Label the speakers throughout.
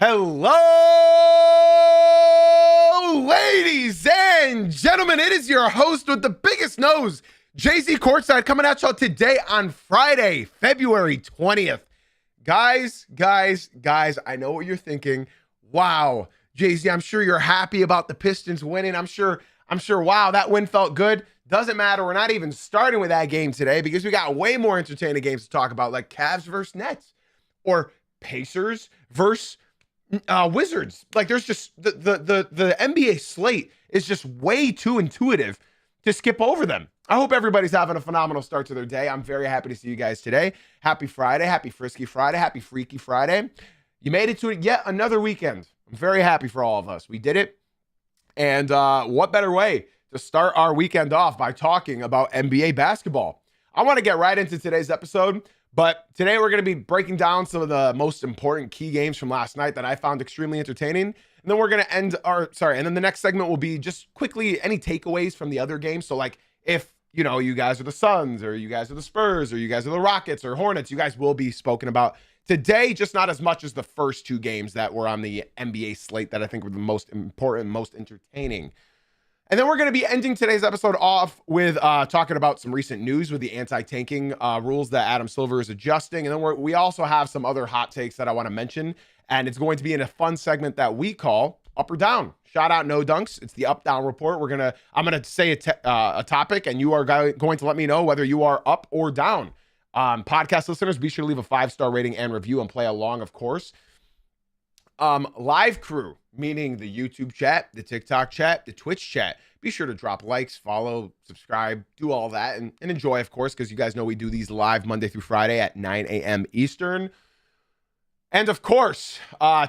Speaker 1: Hello, ladies and gentlemen. It is your host with the biggest nose, Jay-Z Courtside, coming at y'all today on Friday, February 20th. Guys, I know what you're thinking. Wow, Jay-Z, I'm sure you're happy about the Pistons winning. I'm sure, wow, that win felt good. Doesn't matter. We're not even starting with that game today because we got way more entertaining games to talk about, like Cavs versus Nets or Pacers versus Wizards. Like, there's just the NBA slate is just way too intuitive to skip over them. I hope everybody's having a phenomenal start to their day. I'm very happy to see you guys today. Happy Friday, happy Frisky Friday, happy Freaky Friday. You made it to yet another weekend. I'm very happy for all of us. We did it. And what better way to start our weekend off by talking about NBA basketball? I want to get right into today's episode. But today we're going to be breaking down some of the most important key games from last night that I found extremely entertaining. And then we're going to and then the next segment will be just quickly any takeaways from the other games. So like if, you guys are the Suns or you guys are the Spurs or you guys are the Rockets or Hornets, you guys will be spoken about today, just not as much as the first two games that were on the NBA slate that I think were the most important, most entertaining. And then we're going to be ending today's episode off with talking about some recent news with the anti-tanking rules that Adam Silver is adjusting. And then we also have some other hot takes that I want to mention. And it's going to be in a fun segment that we call Up or Down. Shout out No Dunks. It's the Up-Down Report. I'm going to say a topic, and you are going to let me know whether you are up or down. Podcast listeners, be sure to leave a 5-star rating and review and play along, of course. Live crew, meaning the YouTube chat, the TikTok chat, the Twitch chat. Be sure to drop likes, follow, subscribe, do all that, and enjoy, of course, because you guys know we do these live Monday through Friday at 9 a.m. Eastern. And, of course,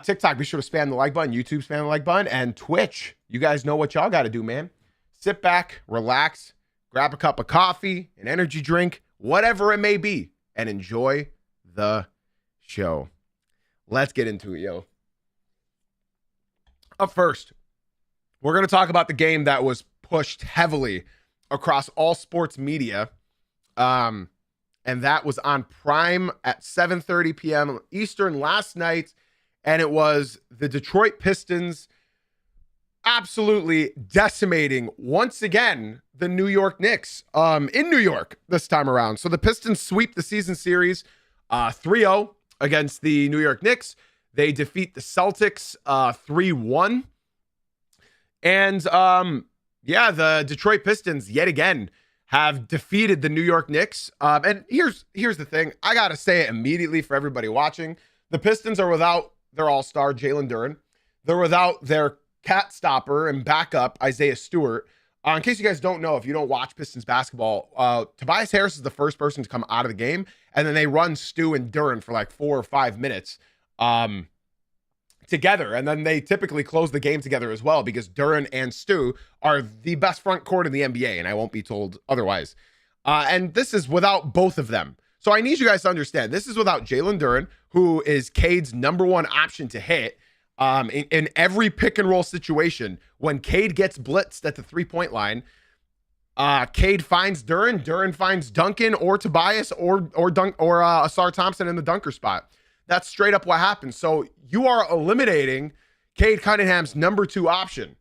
Speaker 1: TikTok, be sure to spam the like button, YouTube, spam the like button, and Twitch. You guys know what y'all got to do, man. Sit back, relax, grab a cup of coffee, an energy drink, whatever it may be, and enjoy the show. Let's get into it, yo. Up first, we're going to talk about the game that was pushed heavily across all sports media, and that was on Prime at 7:30 p.m. Eastern last night, and it was the Detroit Pistons absolutely decimating, once again, the New York Knicks in New York this time around. So the Pistons sweep the season series 3-0 against the New York Knicks. They defeat the Celtics 3-1. And the Detroit Pistons yet again have defeated the New York Knicks. And here's the thing. I got to say it immediately for everybody watching. The Pistons are without their all-star Jalen Duren. They're without their cat stopper and backup Isaiah Stewart. In case you guys don't know, if you don't watch Pistons basketball, Tobias Harris is the first person to come out of the game. And then they run Stu and Duren for like 4 or 5 minutes together. And then they typically close the game together as well because Duren and Stu are the best front court in the NBA. And I won't be told otherwise. And this is without both of them. So I need you guys to understand, this is without Jalen Duren, who is Cade's number one option to hit. In every pick and roll situation, when Cade gets blitzed at the 3-point line, Cade finds Duren, Duren finds Duncan or Tobias or Asar Thompson in the dunker spot. That's straight up what happens. So you are eliminating Cade Cunningham's number 2 option.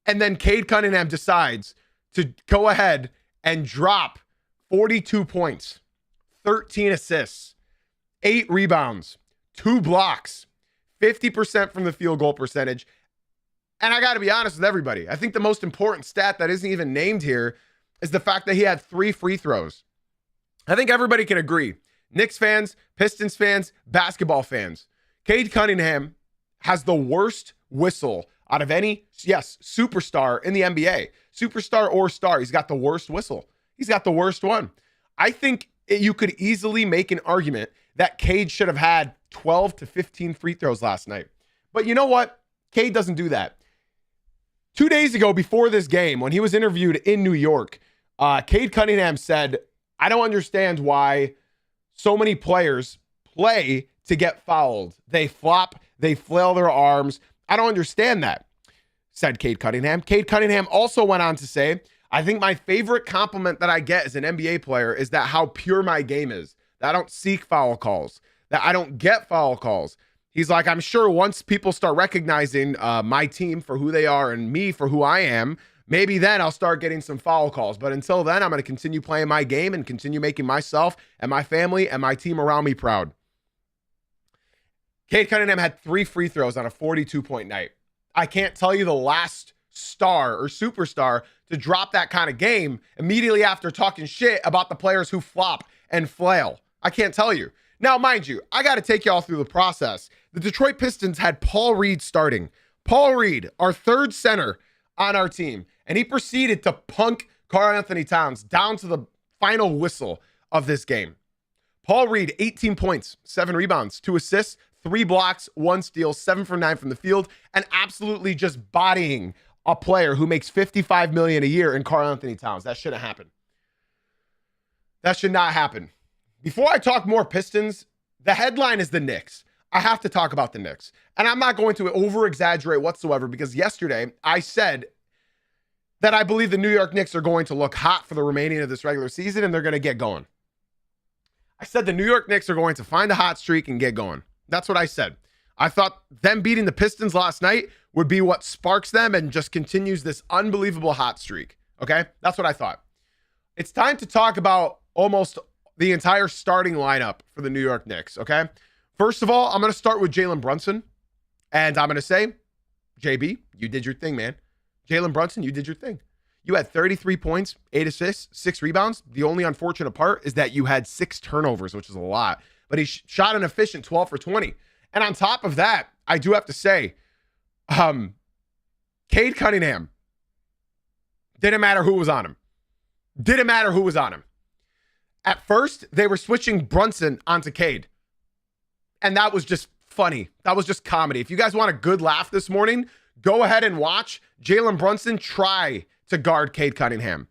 Speaker 1: And then Cade Cunningham decides to go ahead and drop 42 points, 13 assists, 8 rebounds, 2 blocks, 50% from the field goal percentage. And I got to be honest with everybody. I think the most important stat that isn't even named here is the fact that he had 3 free throws. I think everybody can agree. Knicks fans, Pistons fans, basketball fans. Cade Cunningham has the worst whistle out of any, superstar in the NBA. Superstar or star, he's got the worst whistle. He's got the worst one. I think you could easily make an argument that Cade should have had 12 to 15 free throws last night. But you know what? Cade doesn't do that. 2 days ago, before this game, when he was interviewed in New York, Cade Cunningham said, I don't understand why so many players play to get fouled. They flop, they flail their arms. I don't understand that, said Cade Cunningham. Cade Cunningham also went on to say, I think my favorite compliment that I get as an NBA player is that how pure my game is, that I don't seek foul calls, that I don't get foul calls. He's like, I'm sure once people start recognizing my team for who they are and me for who I am, maybe then I'll start getting some foul calls. But until then, I'm going to continue playing my game and continue making myself and my family and my team around me proud. Cade Cunningham had 3 free throws on a 42-point night. I can't tell you the last star or superstar to drop that kind of game immediately after talking shit about the players who flop and flail. I can't tell you. Now, mind you, I got to take y'all through the process. The Detroit Pistons had Paul Reed starting. Paul Reed, our third center on our team, and he proceeded to punk Karl-Anthony Towns down to the final whistle of this game. Paul Reed, 18 points, 7 rebounds, 2 assists, 3 blocks, 1 steal, 7 for 9 from the field, and absolutely just bodying a player who makes $55 million a year in Karl-Anthony Towns. That shouldn't happen. That should not happen. Before I talk more Pistons, the headline is the Knicks. I have to talk about the Knicks. And I'm not going to over-exaggerate whatsoever because yesterday I said that I believe the New York Knicks are going to look hot for the remaining of this regular season and they're going to get going. I said the New York Knicks are going to find a hot streak and get going. That's what I said. I thought them beating the Pistons last night would be what sparks them and just continues this unbelievable hot streak. Okay? That's what I thought. It's time to talk about almost the entire starting lineup for the New York Knicks. Okay? First of all, I'm going to start with Jalen Brunson. And I'm going to say, JB, you did your thing, man. Jalen Brunson, you did your thing. You had 33 points, 8 assists, 6 rebounds. The only unfortunate part is that you had 6 turnovers, which is a lot. But he shot an efficient 12 for 20. And on top of that, I do have to say, Cade Cunningham, didn't matter who was on him. Didn't matter who was on him. At first, they were switching Brunson onto Cade. And that was just funny. That was just comedy. If you guys want a good laugh this morning, go ahead and watch Jalen Brunson try to guard Cade Cunningham.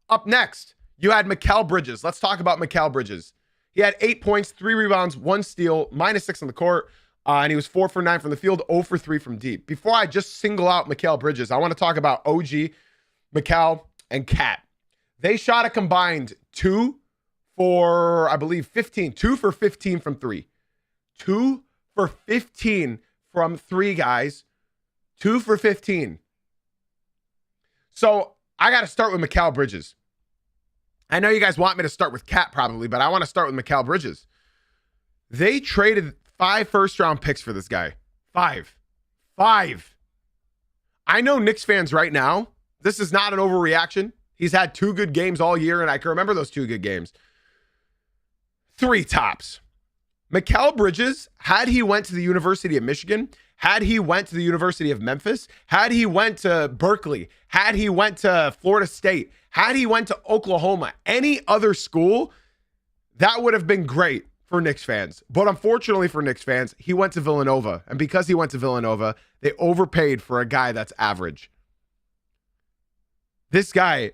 Speaker 1: Up next, you had Mikal Bridges. Let's talk about Mikal Bridges. He had 8 points, 3 rebounds, 1 steal, -6 on the court, and he was 4 for 9 from the field, 0 for 3 from deep. Before I just single out Mikal Bridges, I want to talk about OG, Mikal, and Cat. They shot a combined 2 for, I believe, 15. 2 for 15 from 3. 2 for 15 from 3, guys. 2 for 15. So I got to start with Mikal Bridges. I know you guys want me to start with Cat probably, but I want to start with Mikal Bridges. They traded 5 first-round picks for this guy. 5. I know Knicks fans right now, this is not an overreaction. He's had 2 good games all year, and I can remember those 2 good games. 3 tops. Mikal Bridges, had he went to the University of Michigan, had he went to the University of Memphis, had he went to Berkeley, had he went to Florida State, had he went to Oklahoma, any other school, that would have been great for Knicks fans. But unfortunately for Knicks fans, he went to Villanova. And because he went to Villanova, they overpaid for a guy that's average. This guy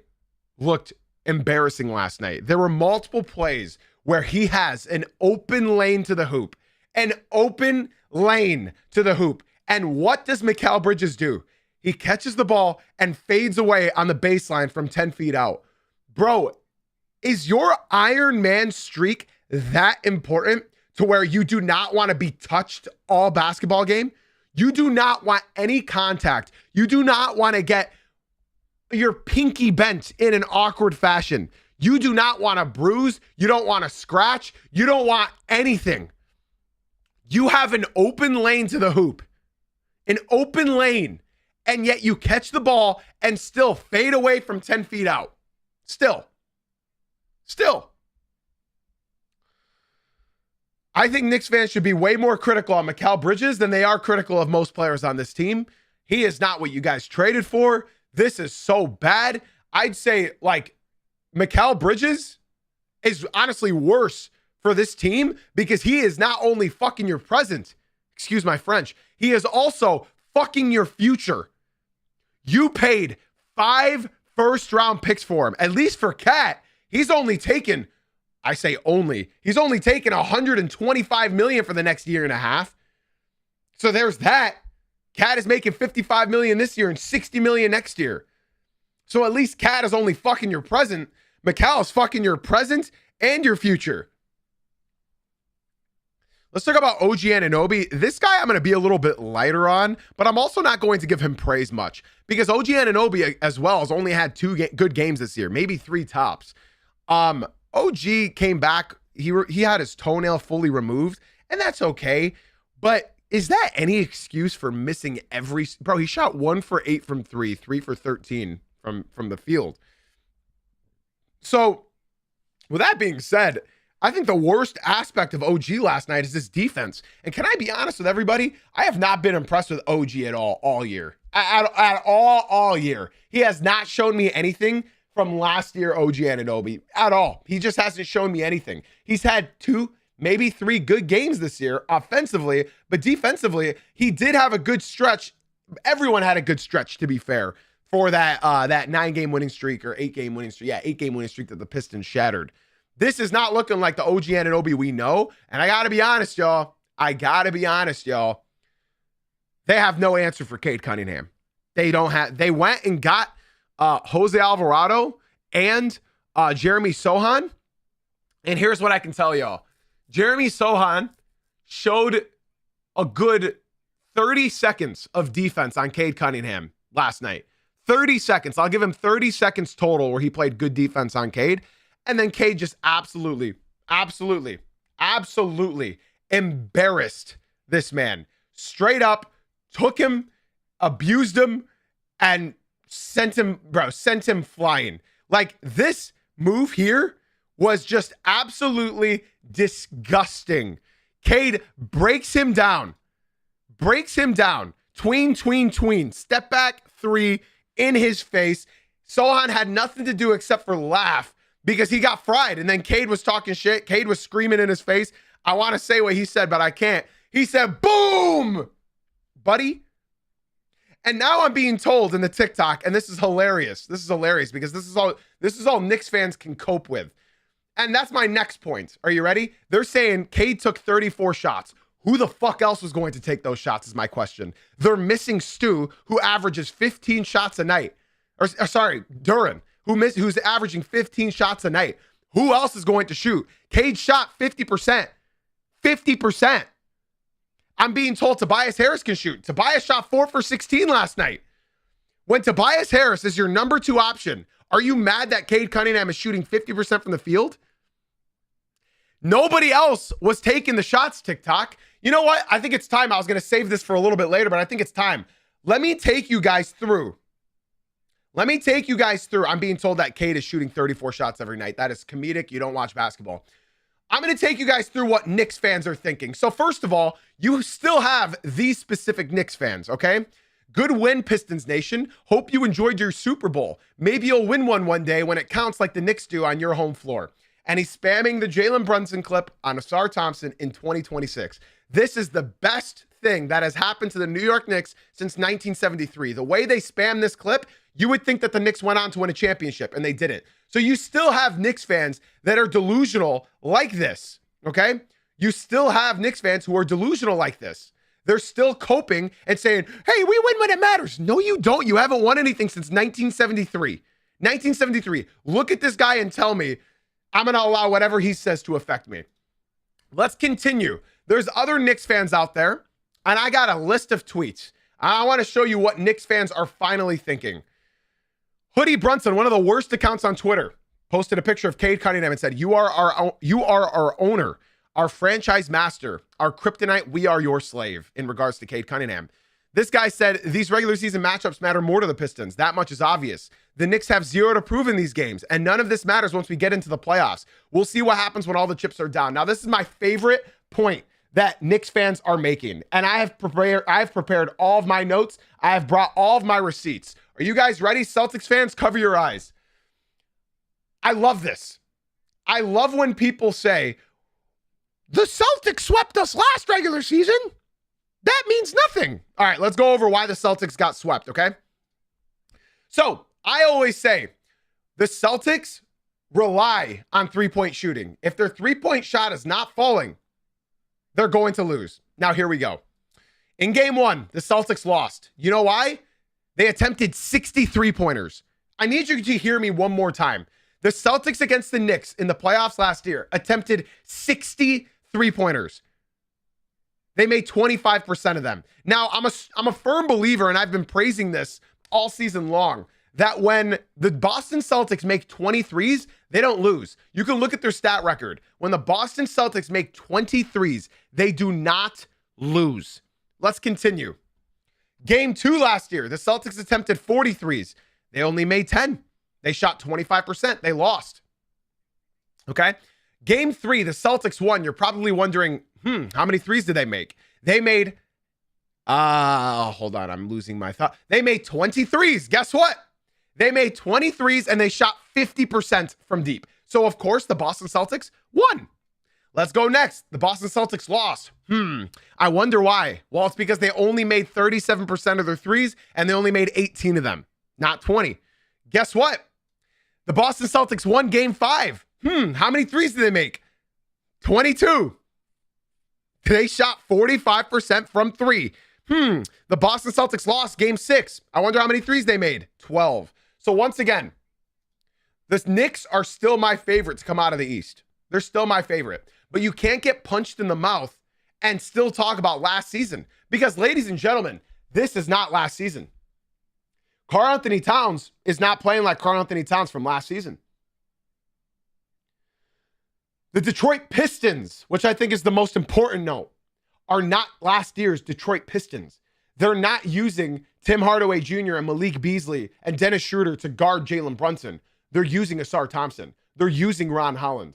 Speaker 1: looked embarrassing last night. There were multiple plays where he has an open lane to the hoop. An open lane to the hoop. And what does Mikal Bridges do? He catches the ball and fades away on the baseline from 10 feet out. Bro, is your Iron Man streak that important to where you do not want to be touched all basketball game? You do not want any contact. You do not want to get your pinky bent in an awkward fashion. You do not want to bruise. You don't want to scratch. You don't want anything. You have an open lane to the hoop. An open lane. And yet you catch the ball and still fade away from 10 feet out. Still. I think Knicks fans should be way more critical on Mikal Bridges than they are critical of most players on this team. He is not what you guys traded for. This is so bad. I'd say, like, Mikal Bridges is honestly worse for this team because he is not only fucking your present, excuse my French, he is also fucking your future. You paid 5 first-round picks for him. At least for Cat, he's only taken, I say only, he's only taken $125 million for the next year and a half. So there's that. Cat is making $55 million this year and $60 million next year. So at least Cat is only fucking your present. Mikal is fucking your present and your future. Let's talk about OG Anunoby. This guy I'm going to be a little bit lighter on, but I'm also not going to give him praise much because OG Anunoby as well has only had good games this year, maybe 3 tops. OG came back. He had his toenail fully removed, and that's okay. But is that any excuse for missing bro, he shot 1 for 8 from 3, 3 for 13 from the field. So with that being said, I think the worst aspect of OG last night is his defense. And can I be honest with everybody? I have not been impressed with OG at all year. At all year. He has not shown me anything from last year OG Anunoby at all. He just hasn't shown me anything. He's had 2, maybe 3 good games this year offensively, but defensively, he did have a good stretch. Everyone had a good stretch, to be fair, for that 9-game winning streak or 8-game winning streak. Yeah, 8-game winning streak that the Pistons shattered. This is not looking like the OG Anunoby we know. And I got to be honest, y'all. They have no answer for Cade Cunningham. They went and got Jose Alvarado and Jeremy Sochan. And here's what I can tell y'all. Jeremy Sochan showed a good 30 seconds of defense on Cade Cunningham last night. 30 seconds. I'll give him 30 seconds total where he played good defense on Cade. And then Cade just absolutely embarrassed this man. Straight up took him, abused him, and sent him flying. Like, this move here was just absolutely disgusting. Cade breaks him down. Tween. Step back 3 in his face. Sochan had nothing to do except for laugh because he got fried. And then Cade was talking shit. Cade was screaming in his face. I want to say what he said, but I can't. He said, boom, buddy. And now I'm being told in the TikTok, and this is hilarious. This is hilarious because this is all Knicks fans can cope with. And that's my next point. Are you ready? They're saying Cade took 34 shots. Who the fuck else was going to take those shots is my question. They're missing Stu, who averages 15 shots a night. Or sorry, Duren, who's averaging 15 shots a night. Who else is going to shoot? Cade shot 50%. 50%. I'm being told Tobias Harris can shoot. Tobias shot 4 for 16 last night. When Tobias Harris is your number 2 option, are you mad that Cade Cunningham is shooting 50% from the field? Nobody else was taking the shots, TikTok. You know what? I think it's time. I was going to save this for a little bit later, but I think it's time. Let me take you guys through. I'm being told that Cade is shooting 34 shots every night. That is comedic. You don't watch basketball. I'm going to take you guys through what Knicks fans are thinking. So first of all, you still have these specific Knicks fans, okay? Good win, Pistons Nation. Hope you enjoyed your Super Bowl. Maybe you'll win one day when it counts like the Knicks do on your home floor. And he's spamming the Jalen Brunson clip on Asar Thompson in 2026. This is the best thing that has happened to the New York Knicks since 1973. The way they spam this clip, you would think that the Knicks went on to win a championship, and they didn't. So you still have Knicks fans that are delusional like this, okay? You still have Knicks fans who are delusional like this. They're still coping and saying, hey, we win when it matters. No, you don't. You haven't won anything since 1973. 1973. Look at this guy and tell me I'm going to allow whatever he says to affect me. Let's continue. There's other Knicks fans out there, and I got a list of tweets. I want to show you what Knicks fans are finally thinking. Hoodie Brunson, one of the worst accounts on Twitter, posted a picture of Cade Cunningham and said, you are our owner, our franchise master, our kryptonite, we are your slave, in regards to Cade Cunningham. This guy said, these regular season matchups matter more to the Pistons. That much is obvious. The Knicks have 0 to prove in these games, and none of this matters once we get into the playoffs. We'll see what happens when all the chips are down. Now, this is my favorite point that Knicks fans are making, and I have prepared all of my notes. I have brought all of my receipts. Are you guys ready? Celtics fans, cover your eyes. I love this. I love when people say, the Celtics swept us last regular season. That means nothing. All right, let's go over why the Celtics got swept, okay? So, I always say, the Celtics rely on three-point shooting. If their three-point shot is not falling, they're going to lose. Now, here we go. In game 1, the Celtics lost. You know why? They attempted 60 three-pointers. I need you to hear me one more time. The Celtics against the Knicks in the playoffs last year attempted 60 three-pointers. They made 25% of them. Now, I'm a firm believer, and I've been praising this all season long, that when the Boston Celtics make 23s, they don't lose. You can look at their stat record. When the Boston Celtics make 23s, they do not lose. Let's continue. Game 2 last year, the Celtics attempted 43s. They only made 10. They shot 25%. They lost. Okay? Game 3, the Celtics won. You're probably wondering, how many threes did they make? They made, hold on, I'm losing my thought. They made 23s. Guess what? They made 23s and they shot 50% from deep. So, of course, the Boston Celtics won. Let's go next. The Boston Celtics lost. I wonder why. Well, it's because they only made 37% of their threes and they only made 18 of them, not 20. Guess what? The Boston Celtics won game 5. How many threes did they make? 22. They shot 45% from 3. The Boston Celtics lost game 6. I wonder how many threes they made. 12. So once again, the Knicks are still my favorite to come out of the East. They're still my favorite. But you can't get punched in the mouth and still talk about last season. Because, ladies and gentlemen, this is not last season. Karl-Anthony Towns is not playing like Karl-Anthony Towns from last season. The Detroit Pistons, which I think is the most important note, are not last year's Detroit Pistons. They're not using Tim Hardaway Jr. and Malik Beasley and Dennis Schroeder to guard Jalen Brunson. They're using Ausar Thompson. They're using Ron Holland.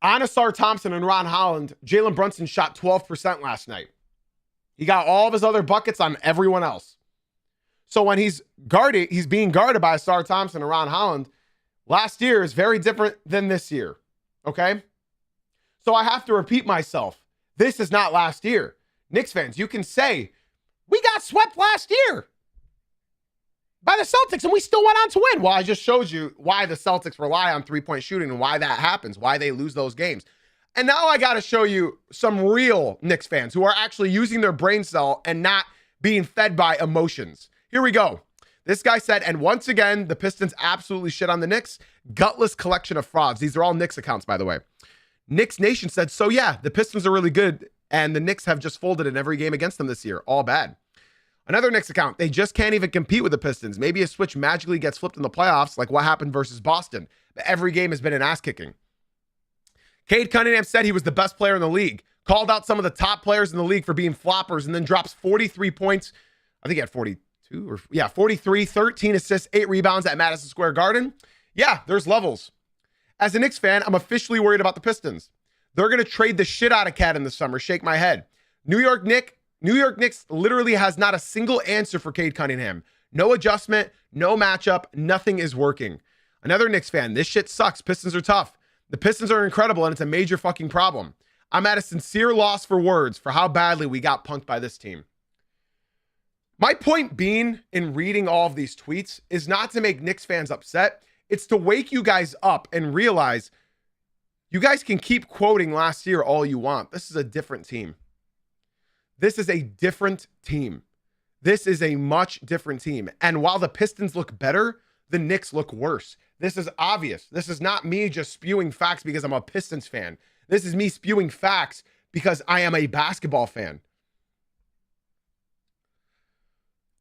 Speaker 1: On Ausar Thompson and Ron Holland, Jalen Brunson shot 12% last night. He got all of his other buckets on everyone else. So when he's being guarded by Ausar Thompson and Ron Holland, last year is very different than this year. Okay? So I have to repeat myself. This is not last year. Knicks fans, you can say, we got swept last year by the Celtics and we still went on to win. Well, I just showed you why the Celtics rely on three-point shooting and why that happens, why they lose those games. And now I got to show you some real Knicks fans who are actually using their brain cell and not being fed by emotions. Here we go. This guy said, and once again, the Pistons absolutely shit on the Knicks. Gutless collection of frauds. These are all Knicks accounts, by the way. Knicks Nation said, so yeah, the Pistons are really good, and the Knicks have just folded in every game against them this year. All bad. Another Knicks account, they just can't even compete with the Pistons. Maybe a switch magically gets flipped in the playoffs, like what happened versus Boston. But every game has been an ass-kicking. Cade Cunningham said he was the best player in the league, called out some of the top players in the league for being floppers, and then drops 43 points. I think he had 43, 13 assists, 8 rebounds at Madison Square Garden. Yeah, there's levels. As a Knicks fan, I'm officially worried about the Pistons. They're going to trade the shit out of Cat in the summer. Shake my head. New York Knicks literally has not a single answer for Cade Cunningham. No adjustment, no matchup, nothing is working. Another Knicks fan, this shit sucks. Pistons are tough. The Pistons are incredible, and it's a major fucking problem. I'm at a sincere loss for words for how badly we got punked by this team. My point being in reading all of these tweets is not to make Knicks fans upset. It's to wake you guys up and realize you guys can keep quoting last year all you want. This is a different team. This is a different team. This is a much different team. And while the Pistons look better, the Knicks look worse. This is obvious. This is not me just spewing facts because I'm a Pistons fan. This is me spewing facts because I am a basketball fan.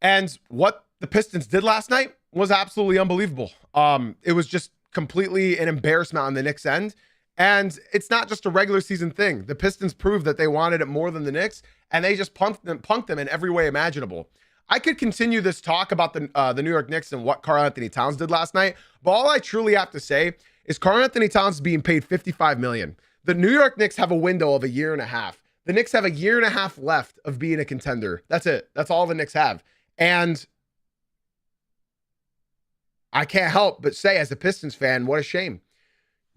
Speaker 1: And what the Pistons did last night was absolutely unbelievable. It was just completely an embarrassment on the Knicks end. And it's not just a regular season thing. The Pistons proved that they wanted it more than the Knicks, and they just punked them in every way imaginable. I could continue this talk about the New York Knicks and what Karl-Anthony Towns did last night, but all I truly have to say is Karl-Anthony Towns is being paid $55 million. The New York Knicks have a window of a year and a half. The Knicks have a year and a half left of being a contender. That's it. That's all the Knicks have. And I can't help but say, as a Pistons fan, what a shame.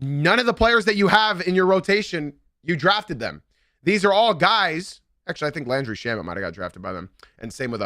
Speaker 1: None of the players that you have in your rotation, you drafted them. These are all guys. Actually, I think Landry Shamet might have got drafted by them. And same with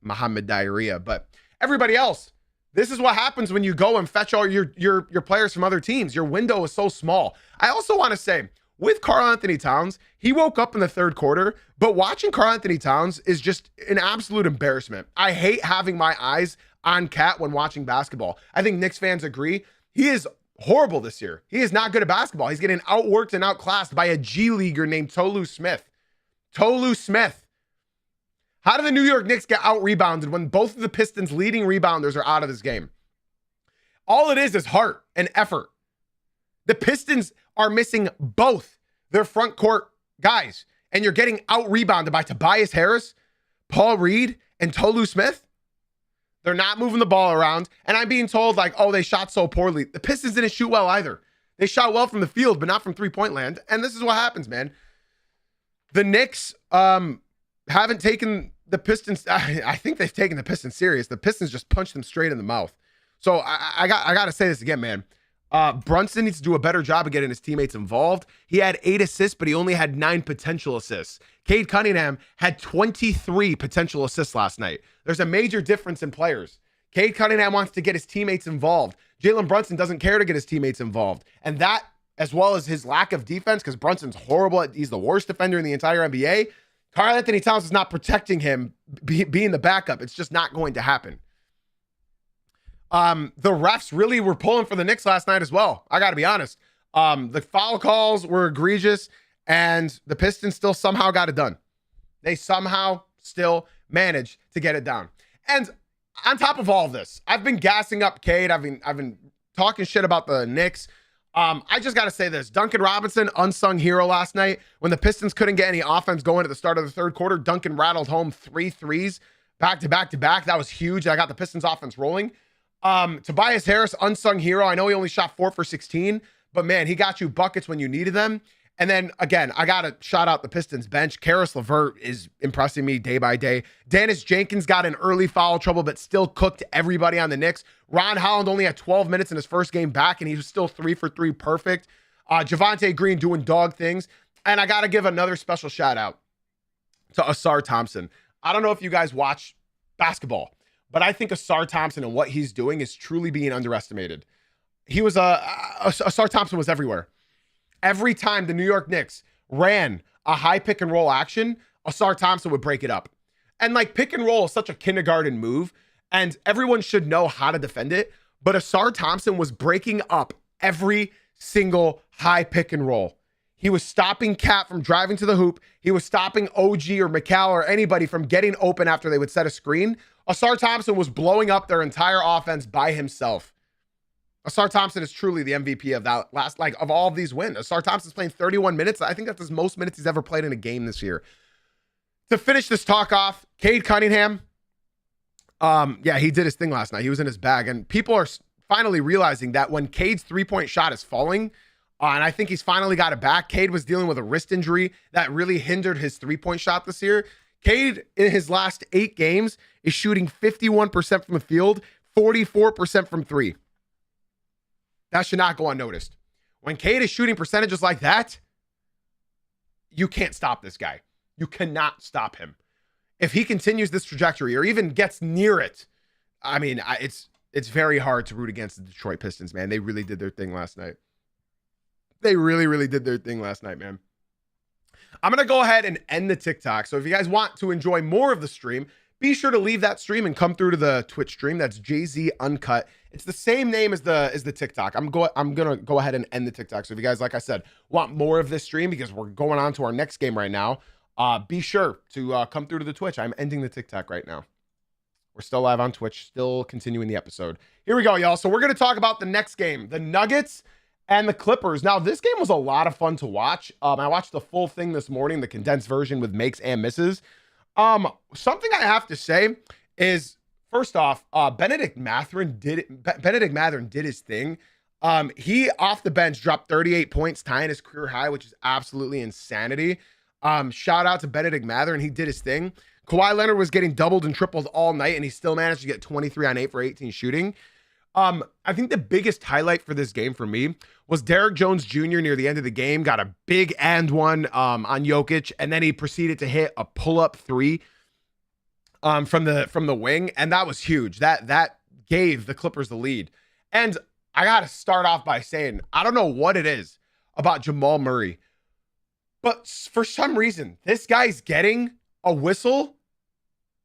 Speaker 1: Mohamed Diarrhea. But everybody else, this is what happens when you go and fetch all your players from other teams. Your window is so small. I also want to say, with Karl-Anthony Towns, he woke up in the third quarter, but watching Karl-Anthony Towns is just an absolute embarrassment. I hate having my eyes on Cat when watching basketball. I think Knicks fans agree. He is horrible this year. He is not good at basketball. He's getting outworked and outclassed by a G leaguer named Tolu Smith. Tolu Smith. How do the New York Knicks get out-rebounded when both of the Pistons' leading rebounders are out of this game? All it is heart and effort. The Pistons are missing both their front court guys, and you're getting out-rebounded by Tobias Harris, Paul Reed, and Tolu Smith. They're not moving the ball around, and I'm being told, like, oh, they shot so poorly. The Pistons didn't shoot well either. They shot well from the field, but not from three-point land, and this is what happens, man. The Knicks haven't taken the Pistons. I think they've taken the Pistons serious. The Pistons just punched them straight in the mouth. So I got to say this again, man. Brunson needs to do a better job of getting his teammates involved. He had 8 assists, but he only had 9 potential assists. Cade Cunningham had 23 potential assists last night. There's a major difference in players. Cade Cunningham wants to get his teammates involved. Jalen Brunson doesn't care to get his teammates involved. And that, as well as his lack of defense, because Brunson's horrible. He's the worst defender in the entire NBA. Karl-Anthony Towns is not protecting him being the backup. It's just not going to happen. The refs really were pulling for the Knicks last night as well. I got to be honest. The foul calls were egregious, and the Pistons still somehow got it done. They somehow still managed to get it down. And on top of all of this, I've been gassing up Cade. I've been talking shit about the Knicks. I just got to say this. Duncan Robinson, unsung hero last night. When the Pistons couldn't get any offense going at the start of the third quarter, Duncan rattled home 3 threes back to back to back. That was huge. I got the Pistons offense rolling. Tobias Harris, unsung hero. I know he only shot 4 for 16, but man, he got you buckets when you needed them. And then again, I got to shout out the Pistons bench. Karis LeVert is impressing me day by day. Dennis Jenkins got in early foul trouble, but still cooked everybody on the Knicks. Ron Holland only had 12 minutes in his first game back, and he was still 3 for 3 perfect. Javonte Green doing dog things. And I got to give another special shout out to Asar Thompson. I don't know if you guys watch basketball, but I think Asar Thompson and what he's doing is truly being underestimated. He was Asar Thompson was everywhere. Every time the New York Knicks ran a high pick and roll action, Asar Thompson would break it up. And like pick and roll is such a kindergarten move, and everyone should know how to defend it. But Asar Thompson was breaking up every single high pick and roll. He was stopping Cat from driving to the hoop. He was stopping OG or McCall or anybody from getting open after they would set a screen. Asar Thompson was blowing up their entire offense by himself. Asar Thompson is truly the MVP of that of all of these wins. Asar Thompson's playing 31 minutes. I think that's the most minutes he's ever played in a game this year. To finish this talk off, Cade Cunningham. Yeah, he did his thing last night. He was in his bag, and people are finally realizing that when Cade's three-point shot is falling, and I think he's finally got it back. Cade was dealing with a wrist injury that really hindered his three-point shot this year. Cade, in his last 8 games, is shooting 51% from the field, 44% from 3. That should not go unnoticed. When Cade is shooting percentages like that, you can't stop this guy. You cannot stop him. If he continues this trajectory or even gets near it, I mean, it's very hard to root against the Detroit Pistons, man. They really did their thing last night. They really, really did their thing last night, man. I'm going to go ahead and end the TikTok. So if you guys want to enjoy more of the stream, be sure to leave that stream and come through to the Twitch stream. That's JZ Uncut. It's the same name as the TikTok. I'm gonna go ahead and end the TikTok. So if you guys, like I said, want more of this stream because we're going on to our next game right now, be sure to come through to the Twitch. I'm ending the TikTok right now. We're still live on Twitch, still continuing the episode. Here we go, y'all. So we're gonna talk about the next game, the Nuggets and the Clippers. Now, this game was a lot of fun to watch. I watched the full thing this morning, the condensed version with makes and misses. Something I have to say is, first off, Benedict Mathurin did his thing. He off the bench dropped 38 points, tying his career high, which is absolutely insanity. Shout out to Benedict Mathurin. He did his thing. Kawhi Leonard was getting doubled and tripled all night, and he still managed to get 23 on 8 for 18 shooting. I think the biggest highlight for this game for me was Derrick Jones Jr. near the end of the game got a big and one on Jokic, and then he proceeded to hit a pull-up 3 from the wing, and that was huge. That gave the Clippers the lead. And I got to start off by saying, I don't know what it is about Jamal Murray, but for some reason, this guy's getting a whistle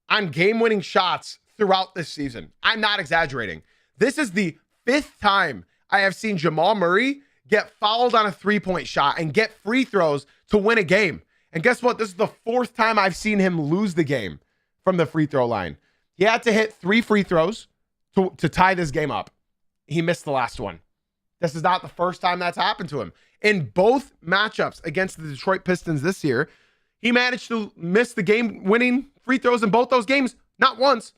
Speaker 1: on game-winning shots throughout this season. I'm not exaggerating. This is the 5th time I have seen Jamal Murray get fouled on a 3-point shot and get free throws to win a game. And guess what? This is the 4th time I've seen him lose the game from the free throw line. He had to hit 3 free throws to tie this game up. He missed the last one. This is not the first time that's happened to him. In both matchups against the Detroit Pistons this year, he managed to miss the game-winning free throws in both those games. Not once,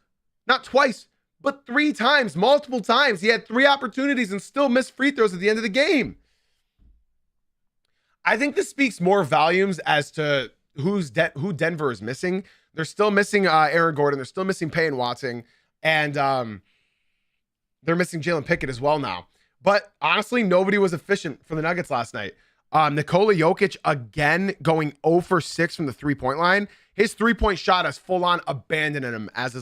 Speaker 1: not twice, but 3 times, multiple times. He had 3 opportunities and still missed free throws at the end of the game. I think this speaks more volumes as to who Denver is missing. They're still missing Aaron Gordon. They're still missing Payne Watson. And they're missing Jalen Pickett as well now. But honestly, nobody was efficient for the Nuggets last night. Nikola Jokic, again, going 0 for 6 from the three-point line. His three-point shot has full-on abandoned him as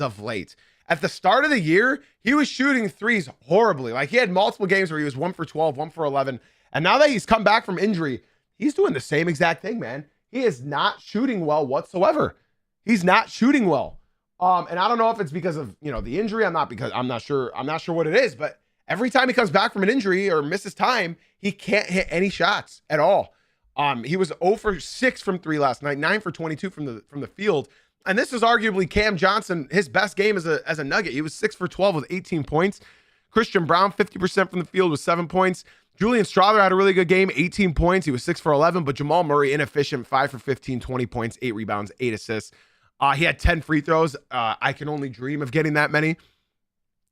Speaker 1: of late. At the start of the year, he was shooting threes horribly. Like, he had multiple games where he was 1 for 12, 1 for 11. And now that he's come back from injury, he's doing the same exact thing, man. He is not shooting well whatsoever. He's not shooting well. And I don't know if it's because of, the injury. I'm not sure what it is, but every time he comes back from an injury or misses time, he can't hit any shots at all. He was 0 for 6 from 3 last night, 9 for 22 from the field. And this is arguably Cam Johnson, his best game as a Nugget. He was 6 for 12 with 18 points. Christian Brown, 50% from the field with 7 points. Julian Strawther had a really good game, 18 points. He was 6 for 11, but Jamal Murray, inefficient, 5 for 15, 20 points, 8 rebounds, 8 assists. He had 10 free throws. I can only dream of getting that many.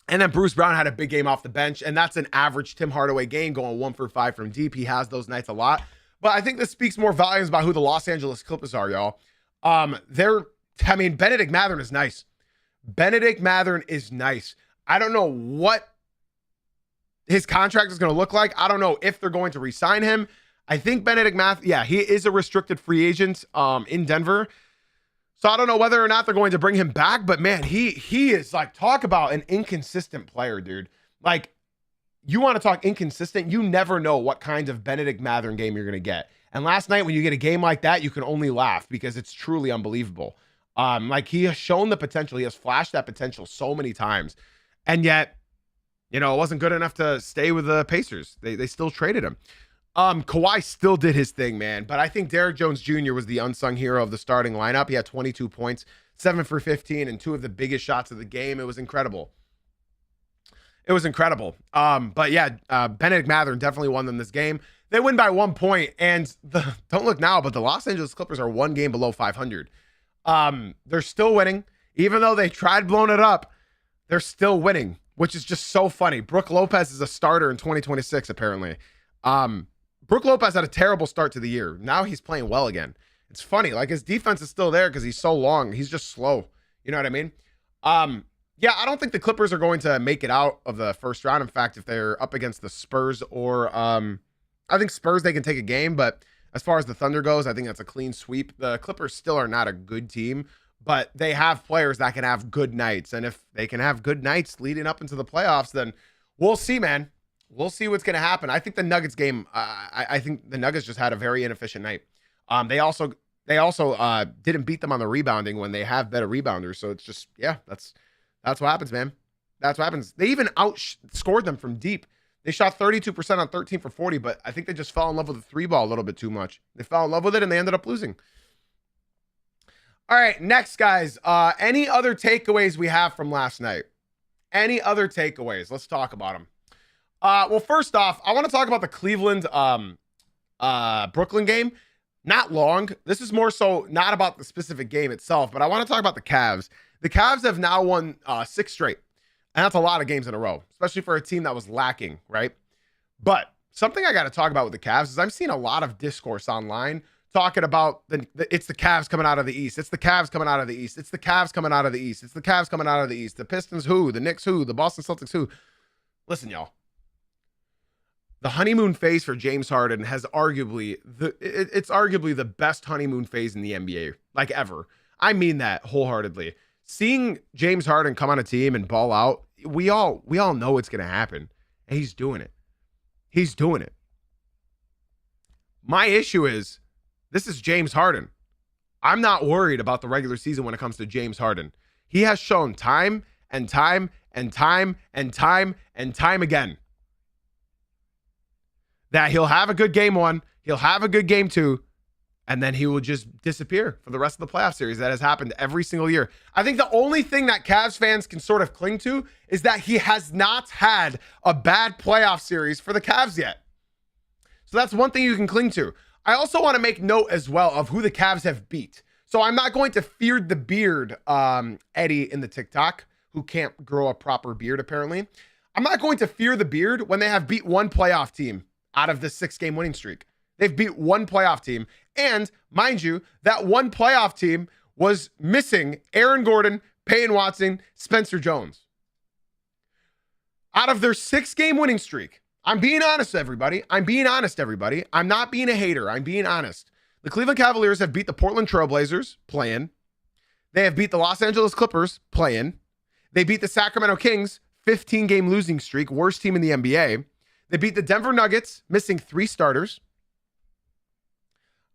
Speaker 1: And then Bruce Brown had a big game off the bench, and that's an average Tim Hardaway game, going 1 for 5 from deep. He has those nights a lot. But I think this speaks more volumes about who the Los Angeles Clippers are, y'all. Benedict Mathurin is nice. Benedict Mathurin is nice. I don't know what his contract is going to look like. I don't know if they're going to re-sign him. I think Benedict Mathurin, he is a restricted free agent in Denver. So I don't know whether or not they're going to bring him back, but man, he is like, talk about an inconsistent player, dude. Like, you want to talk inconsistent, you never know what kind of Benedict Mathurin game you're going to get. And last night, when you get a game like that, you can only laugh because it's truly unbelievable. He has shown the potential. He has flashed that potential so many times. And yet, it wasn't good enough to stay with the Pacers. They still traded him. Kawhi still did his thing, man. But I think Derrick Jones Jr. was the unsung hero of the starting lineup. He had 22 points, 7 for 15, and 2 of the biggest shots of the game. It was incredible. But yeah, Benedict Mathurin definitely won them this game. They win by 1 point, and don't look now, but the Los Angeles Clippers are 1 game below 500. They're still winning. Even though they tried blowing it up, they're still winning, which is just so funny. Brook Lopez is a starter in 2026, apparently. Brook Lopez had a terrible start to the year. Now he's playing well again. It's funny. Like, his defense is still there because he's so long. He's just slow. You know what I mean? Yeah, I don't think the Clippers are going to make it out of the first round. In fact, if they're up against the Spurs or I think Spurs, they can take a game. But as far as the Thunder goes, I think that's a clean sweep. The Clippers still are not a good team, but they have players that can have good nights. And if they can have good nights leading up into the playoffs, then we'll see, man. We'll see what's going to happen. I think the Nuggets game, I think the Nuggets just had a very inefficient night. They also didn't beat them on the rebounding when they have better rebounders. So it's just, that's what happens, man. That's what happens. They even outscored them from deep. They shot 32% on 13 for 40, but I think they just fell in love with the 3-ball a little bit too much. They fell in love with it and they ended up losing. All right, next, guys. Any other takeaways we have from last night? Any other takeaways? Let's talk about them. Well, first off, I want to talk about the Cleveland Brooklyn game. Not long. This is more so not about the specific game itself, but I want to talk about the Cavs. The Cavs have now won 6 straight, and that's a lot of games in a row, especially for a team that was lacking, right? But something I got to talk about with the Cavs is I'm seeing a lot of discourse online talking about it's the Cavs coming out of the East. It's the Cavs coming out of the East. It's the Cavs coming out of the East. It's the Cavs coming out of the East. The Pistons who? The Knicks who? The Boston Celtics who? Listen, y'all. The honeymoon phase for James Harden has arguably the best honeymoon phase in the NBA, like ever. I mean that wholeheartedly. Seeing James Harden come on a team and ball out, we all know it's going to happen. And he's doing it. He's doing it. My issue is, this is James Harden. I'm not worried about the regular season when it comes to James Harden. He has shown time and time and time and time and time again that he'll have a good game 1, he'll have a good game 2, and then he will just disappear for the rest of the playoff series. That has happened every single year. I think the only thing that Cavs fans can sort of cling to is that he has not had a bad playoff series for the Cavs yet. So that's one thing you can cling to. I also want to make note as well of who the Cavs have beat. So I'm not going to fear the beard, Eddie in the TikTok, who can't grow a proper beard apparently. I'm not going to fear the beard when they have beat one playoff team out of the 6-game winning streak. They've beat one playoff team. And mind you, that one playoff team was missing Aaron Gordon, Peyton Watson, Spencer Jones. Out of their 6-game winning streak, I'm being honest, everybody. I'm not being a hater. I'm being honest. The Cleveland Cavaliers have beat the Portland Trailblazers, playing. They have beat the Los Angeles Clippers, playing. They beat the Sacramento Kings, 15-game losing streak, worst team in the NBA. They beat the Denver Nuggets, missing 3 starters.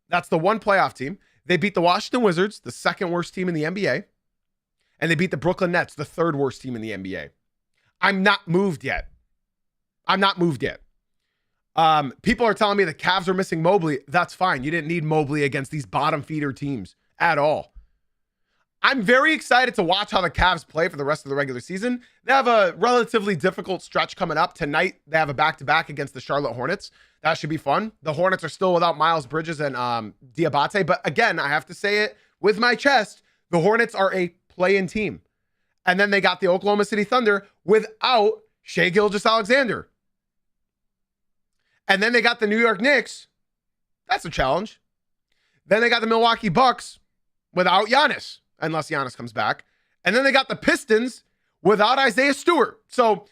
Speaker 1: That's the one playoff team. They beat the Washington Wizards, the 2nd worst team in the NBA. And they beat the Brooklyn Nets, the 3rd worst team in the NBA. I'm not moved yet. People are telling me the Cavs are missing Mobley. That's fine. You didn't need Mobley against these bottom feeder teams at all. I'm very excited to watch how the Cavs play for the rest of the regular season. They have a relatively difficult stretch coming up. Tonight, they have a back-to-back against the Charlotte Hornets. That should be fun. The Hornets are still without Miles Bridges and Diabate. But again, I have to say it with my chest, the Hornets are a play-in team. And then they got the Oklahoma City Thunder without Shai Gilgeous-Alexander. And then they got the New York Knicks. That's a challenge. Then they got the Milwaukee Bucks without Giannis, unless Giannis comes back. And then they got the Pistons without Isaiah Stewart. So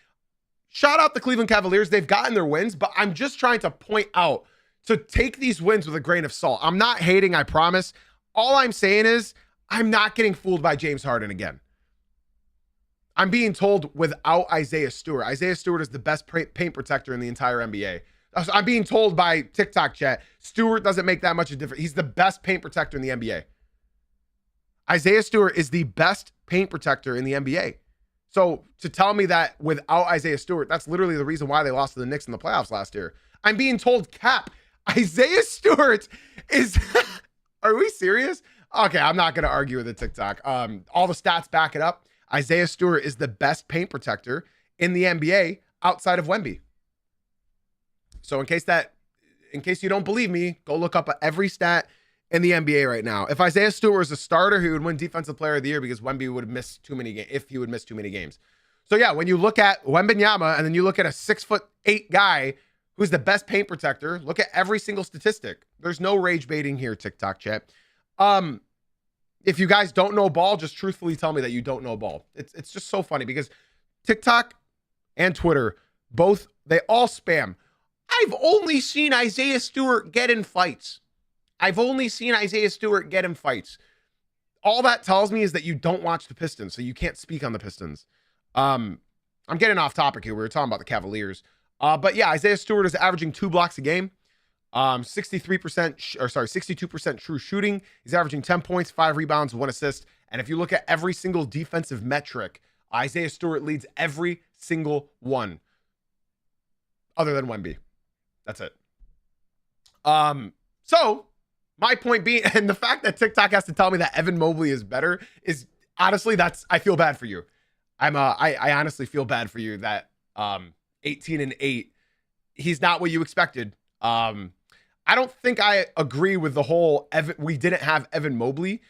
Speaker 1: shout out the Cleveland Cavaliers. They've gotten their wins, but I'm just trying to point out to take these wins with a grain of salt. I'm not hating, I promise. All I'm saying is I'm not getting fooled by James Harden again. I'm being told without Isaiah Stewart. Isaiah Stewart is the best paint protector in the entire NBA. I'm being told by TikTok chat, Stewart doesn't make that much of a difference. He's the best paint protector in the NBA. Isaiah Stewart is the best paint protector in the NBA. So to tell me that without Isaiah Stewart, that's literally the reason why they lost to the Knicks in the playoffs last year. I'm being told, Cap, Isaiah Stewart is... Are we serious? Okay, I'm not going to argue with the TikTok. All the stats back it up. Isaiah Stewart is the best paint protector in the NBA outside of Wemby. So in case you don't believe me, go look up every stat in the NBA right now. If Isaiah Stewart was a starter, he would win Defensive Player of the Year because Wemby would have missed too many games. If he would miss too many games. So yeah, when you look at Wembanyama and then you look at a 6'8" guy who's the best paint protector, look at every single statistic. There's no rage baiting here, TikTok chat. If you guys don't know ball, just truthfully tell me that you don't know ball. It's just so funny because TikTok and Twitter, both, they all spam. I've only seen Isaiah Stewart get in fights. All that tells me is that you don't watch the Pistons, so you can't speak on the Pistons. I'm getting off topic here. We were talking about the Cavaliers. But yeah, Isaiah Stewart is averaging 2 blocks a game. 62% true shooting. He's averaging 10 points, 5 rebounds, 1 assist. And if you look at every single defensive metric, Isaiah Stewart leads every single one other than Wemby. That's it. So my point being, and the fact that TikTok has to tell me that Evan Mobley is better is honestly, I feel bad for you. I honestly feel bad for you that 18-8, he's not what you expected. I don't think I agree with the whole we didn't have Evan Mobley.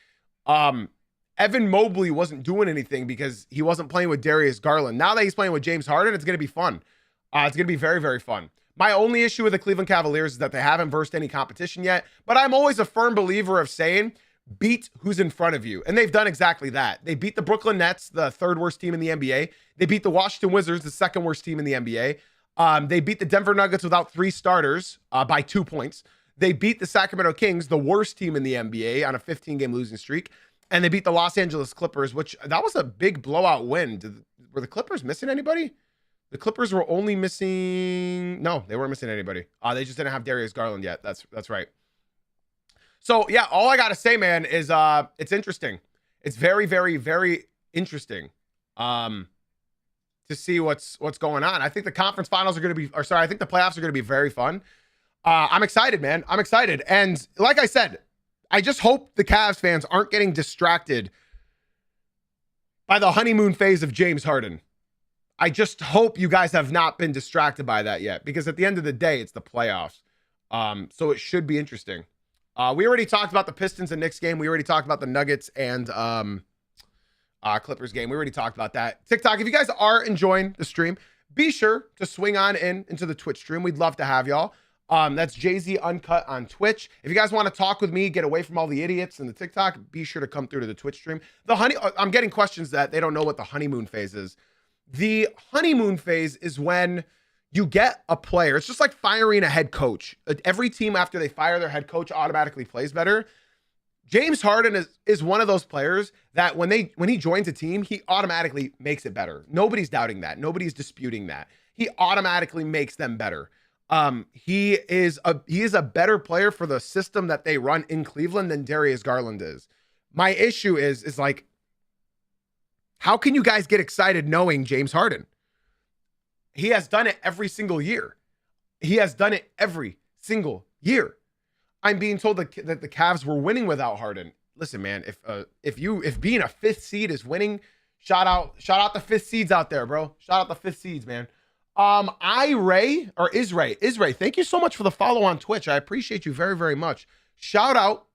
Speaker 1: Evan Mobley wasn't doing anything because he wasn't playing with Darius Garland. Now that he's playing with James Harden, it's going to be fun. It's going to be very, very fun. My only issue with the Cleveland Cavaliers is that they haven't versed any competition yet, but I'm always a firm believer of saying, beat who's in front of you. And they've done exactly that. They beat the Brooklyn Nets, the 3rd worst team in the NBA. They beat the Washington Wizards, the 2nd worst team in the NBA. They beat the Denver Nuggets without 3 starters by 2 points. They beat the Sacramento Kings, the worst team in the NBA, on a 15-game losing streak. And they beat the Los Angeles Clippers, which that was a big blowout win. Were the Clippers missing anybody? The Clippers were only missing... No, they weren't missing anybody. They just didn't have Darius Garland yet. That's right. So, yeah, all I got to say, man, is it's interesting. It's very, very, very interesting to see what's going on. I think the conference finals are going to be... I think the playoffs are going to be very fun. I'm excited, man. I'm excited. And like I said, I just hope the Cavs fans aren't getting distracted by the honeymoon phase of James Harden. I just hope you guys have not been distracted by that yet, because at the end of the day, it's the playoffs. So it should be interesting. We already talked about the Pistons and Knicks game. We already talked about the Nuggets and Clippers game. We already talked about that. TikTok, if you guys are enjoying the stream, be sure to swing on into the Twitch stream. We'd love to have y'all. That's Jay-Z Uncut on Twitch. If you guys want to talk with me, get away from all the idiots in the TikTok, be sure to come through to the Twitch stream. I'm getting questions that they don't know what the honeymoon phase is. The honeymoon phase is when you get a player. It's just like firing a head coach. Every team, after they fire their head coach, automatically plays better. James Harden is one of those players that when he joins a team, he automatically makes it better. Nobody's doubting that. Nobody's disputing that. He automatically makes them better. He is a better player for the system that they run in Cleveland than Darius Garland is. My issue is like, how can you guys get excited knowing James Harden? He has done it every single year. He has done it every single year. I'm being told that the Cavs were winning without Harden. Listen, man, if being a fifth seed is winning, shout out the fifth seeds out there, bro. Shout out the fifth seeds, man. Isray, thank you so much for the follow on Twitch. I appreciate you very, very much. Shout out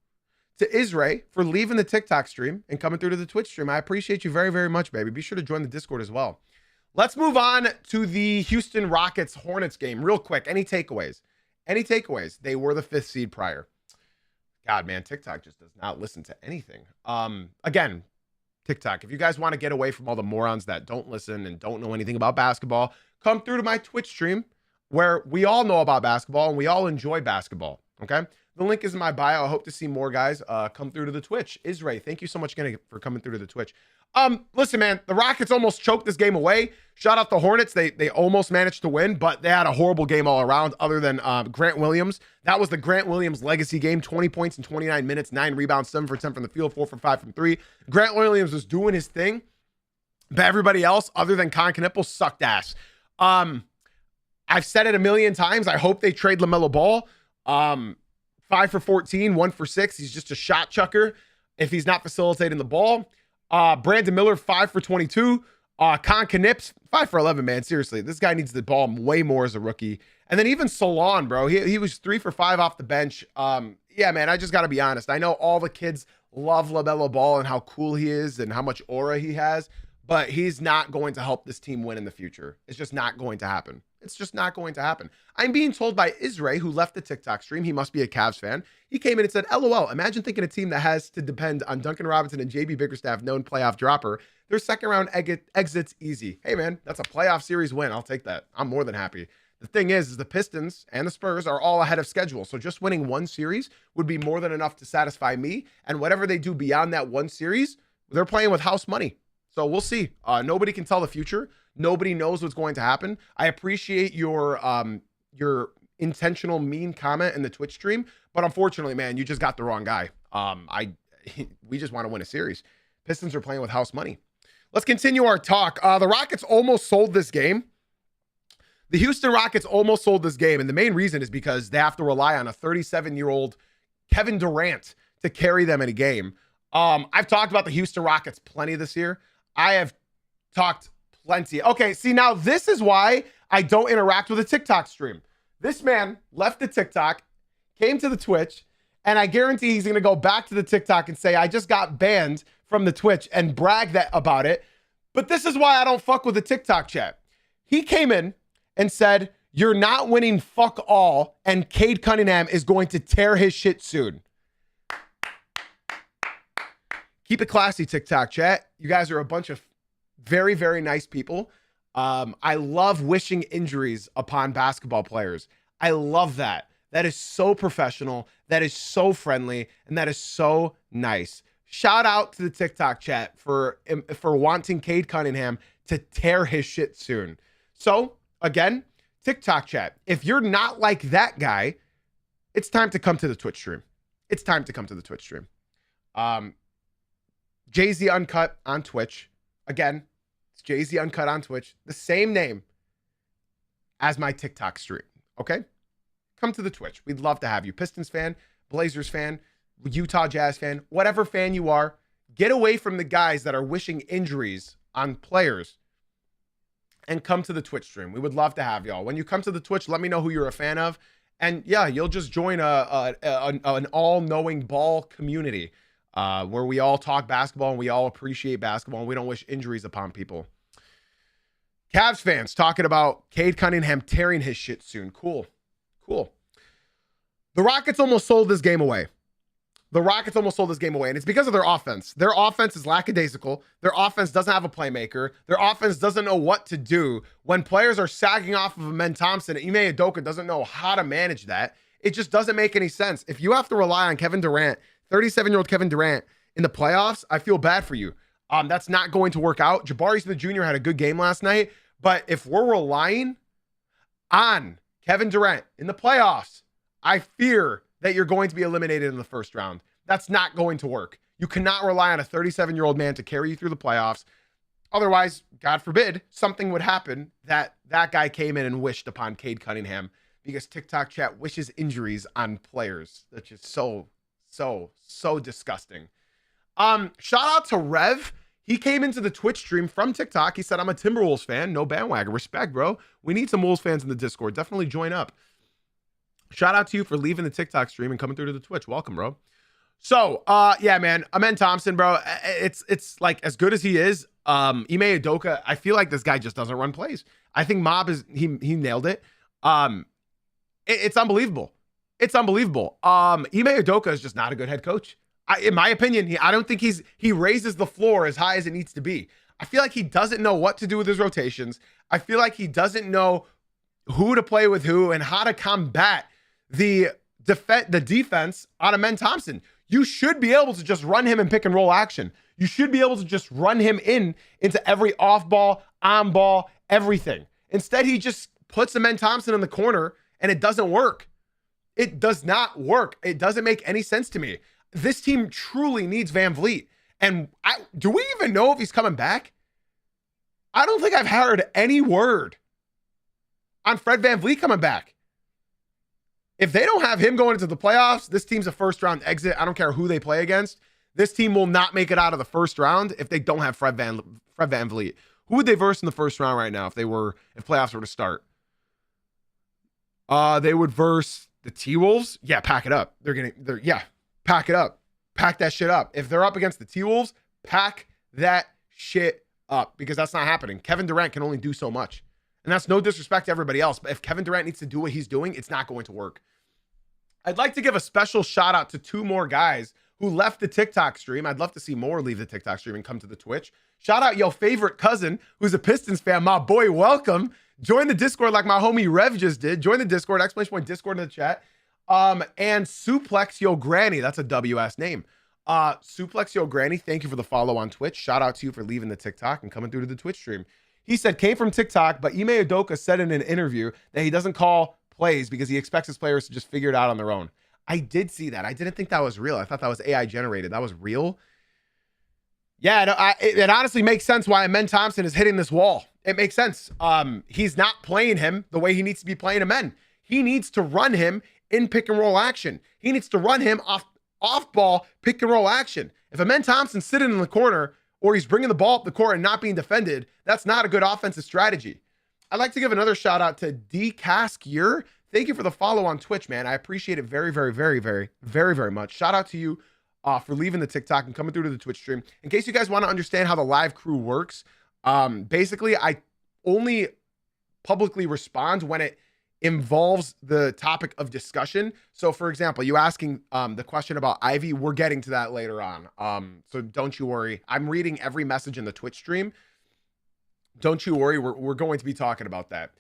Speaker 1: to Isray for leaving the TikTok stream and coming through to the Twitch stream. I appreciate you very, very much, baby. Be sure to join the Discord as well. Let's move on to the Houston Rockets Hornets game real quick. Any takeaways? They were the fifth seed prior. God, man, TikTok just does not listen to anything. Again, TikTok, if you guys want to get away from all the morons that don't listen and don't know anything about basketball, come through to my Twitch stream where we all know about basketball and we all enjoy basketball. Okay. The link is in my bio. I hope to see more guys come through to the Twitch. Isray, thank you so much again for coming through to the Twitch. Listen, man, the Rockets almost choked this game away. Shout out the Hornets. They almost managed to win, but they had a horrible game all around other than Grant Williams. That was the Grant Williams legacy game. 20 points in 29 minutes, 9 rebounds, 7 for 10 from the field, 4 for 5 from 3. Grant Williams was doing his thing, but everybody else other than Con Knippel sucked ass. I've said it a million times. I hope they trade LaMelo Ball. 5 for 14, 1 for 6. He's just a shot chucker if he's not facilitating the ball. Brandon Miller, 5 for 22. Con Knips, 5 for 11, man. Seriously, this guy needs the ball way more as a rookie. And then even Salon, bro, he was 3 for 5 off the bench. Yeah, man, I just got to be honest. I know all the kids love LaMelo Ball and how cool he is and how much aura he has, but he's not going to help this team win in the future. It's just not going to happen. It's just not going to happen. I'm being told by Isray, who left the TikTok stream, he must be a Cavs fan. He came in and said, LOL, imagine thinking a team that has to depend on Duncan Robinson and JB Bickerstaff, known playoff dropper. Their second round exits easy. Hey, man, that's a playoff series win. I'll take that. I'm more than happy. The thing is the Pistons and the Spurs are all ahead of schedule. So just winning one series would be more than enough to satisfy me. And whatever they do beyond that one series, they're playing with house money. So we'll see. Nobody can tell the future. Nobody knows what's going to happen. I appreciate your intentional mean comment in the Twitch stream, but unfortunately, man, you just got the wrong guy. We just want to win a series. Pistons are playing with house money. Let's continue our talk. The Rockets almost sold this game. The Houston Rockets almost sold this game, and the main reason is because they have to rely on a 37-year-old Kevin Durant to carry them in a game. I've talked about the Houston Rockets plenty this year. I have talked plenty. Okay, see, now this is why I don't interact with a TikTok stream. This man left the TikTok, came to the Twitch, and I guarantee he's going to go back to the TikTok and say, I just got banned from the Twitch and brag about it. But this is why I don't fuck with the TikTok chat. He came in and said, you're not winning fuck all, and Cade Cunningham is going to tear his shit soon. Keep it classy, TikTok chat. You guys are a bunch of very, very nice people. I love wishing injuries upon basketball players. I love that. That is so professional. That is so friendly. And that is so nice. Shout out to the TikTok chat for wanting Cade Cunningham to tear his shit soon. So, again, TikTok chat, if you're not like that guy, it's time to come to the Twitch stream. It's time to come to the Twitch stream. Jay-Z Uncut on Twitch. Again, it's Jay-Z Uncut on Twitch. The same name as my TikTok stream. Okay? Come to the Twitch. We'd love to have you. Pistons fan, Blazers fan, Utah Jazz fan, whatever fan you are, get away from the guys that are wishing injuries on players and come to the Twitch stream. We would love to have y'all. When you come to the Twitch, let me know who you're a fan of. And yeah, you'll just join an all-knowing ball community where we all talk basketball and we all appreciate basketball and we don't wish injuries upon people. Cavs fans talking about Cade Cunningham tearing his shit soon. Cool. The Rockets almost sold this game away. And it's because of their offense. Their offense is lackadaisical. Their offense doesn't have a playmaker. Their offense doesn't know what to do. When players are sagging off of Amen Thompson, Ime Udoka doesn't know how to manage that. It just doesn't make any sense. If you have to rely on Kevin Durant, 37-year-old Kevin Durant, in the playoffs, I feel bad for you. That's not going to work out. Jabari Smith Jr. had a good game last night, but if we're relying on Kevin Durant in the playoffs, I fear that you're going to be eliminated in the first round. That's not going to work. You cannot rely on a 37-year-old man to carry you through the playoffs. Otherwise, God forbid, something would happen that guy came in and wished upon Cade Cunningham because TikTok chat wishes injuries on players. That's just so disgusting. Shout out to Rev. He came into the Twitch stream from TikTok. He said, I'm a Timberwolves fan. No bandwagon. Respect, bro. We need some Wolves fans in the Discord. Definitely join up. Shout out to you for leaving the TikTok stream and coming through to the Twitch. Welcome, bro. So, yeah, man, Amen Thompson, bro, it's like as good as he is, Ime Udoka, I feel like this guy just doesn't run plays. I think Mob he nailed it. It's unbelievable. Ime Udoka is just not a good head coach. In my opinion, I don't think he raises the floor as high as it needs to be. I feel like he doesn't know what to do with his rotations. I feel like he doesn't know who to play with who and how to combat the defense on Amen Thompson. You should be able to just run him in pick and roll action. You should be able to just run him into every off ball, on ball, everything. Instead, he just puts Amen Thompson in the corner and it doesn't work. It does not work. It doesn't make any sense to me. This team truly needs Van Vliet. And do we even know if he's coming back? I don't think I've heard any word on Fred Van Vliet coming back. If they don't have him going into the playoffs, this team's a first round exit. I don't care who they play against. This team will not make it out of the first round if they don't have Fred Van Vliet. Who would they verse in the first round right now if playoffs were to start? They would verse the T-Wolves. Yeah, pack it up. Pack it up. Pack that shit up. If they're up against the T-Wolves, pack that shit up because that's not happening. Kevin Durant can only do so much. And that's no disrespect to everybody else, but if Kevin Durant needs to do what he's doing, it's not going to work. I'd like to give a special shout out to two more guys who left the TikTok stream. I'd love to see more leave the TikTok stream and come to the Twitch. Shout out your favorite cousin who's a Pistons fan. My boy, welcome. Join the Discord like my homie Rev just did. Join the Discord, !Discord in the chat. And Suplex Yo Granny. That's a WS name. Suplex Yo Granny, thank you for the follow on Twitch. Shout out to you for leaving the TikTok and coming through to the Twitch stream. He said, came from TikTok, but Ime Udoka said in an interview that he doesn't call plays because he expects his players to just figure it out on their own. I did see that. I didn't think that was real. I thought that was AI generated. That was real. Yeah, it honestly makes sense why Amen Thompson is hitting this wall. It makes sense. He's not playing him the way he needs to be playing Amen. He needs to run him in pick and roll action. He needs to run him off ball pick and roll action. If Amen Thompson's sitting in the corner or he's bringing the ball up the court and not being defended, that's not a good offensive strategy. I'd like to give another shout out to D Caskier. Thank you for the follow on Twitch, man. I appreciate it very, very, very, very, very, very much. Shout out to you for leaving the TikTok and coming through to the Twitch stream. In case you guys want to understand how the live crew works, basically I only publicly respond when it involves the topic of discussion. So for example, you asking the question about Ivy, we're getting to that later on. So don't you worry. I'm reading every message in the Twitch stream. Don't you worry. We're going to be talking about that.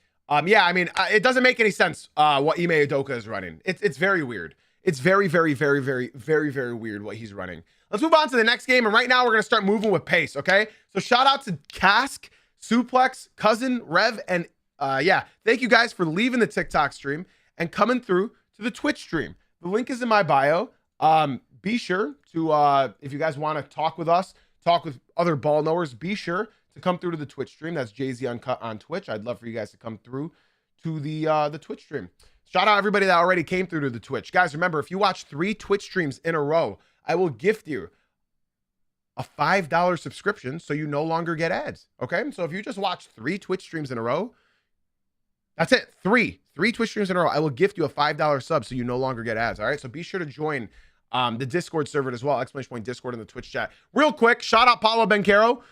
Speaker 1: Yeah, I mean, it doesn't make any sense what Ime Udoka is running. It's very weird. It's very, very, very, very, very, very weird what he's running. Let's move on to the next game. And right now we're going to start moving with pace. Okay. So shout out to Cask, Suplex, Cousin, Rev, and yeah, thank you guys for leaving the TikTok stream and coming through to the Twitch stream. The link is in my bio. Be sure to, if you guys want to talk with us, talk with other ball knowers, be sure to come through to the Twitch stream. That's Jay-Z Uncut on Twitch. I'd love for you guys to come through to the Twitch stream. Shout out everybody that already came through to the Twitch. Guys, remember, if you watch 3 Twitch streams in a row, I will gift you a $5 subscription so you no longer get ads. Okay? So if you just watch 3 Twitch streams in a row, that's it. 3 Twitch streams in a row, I will gift you a $5 sub so you no longer get ads. All right? So be sure to join the Discord server as well. ! Discord in the Twitch chat. Real quick, shout out Paulo Banchero.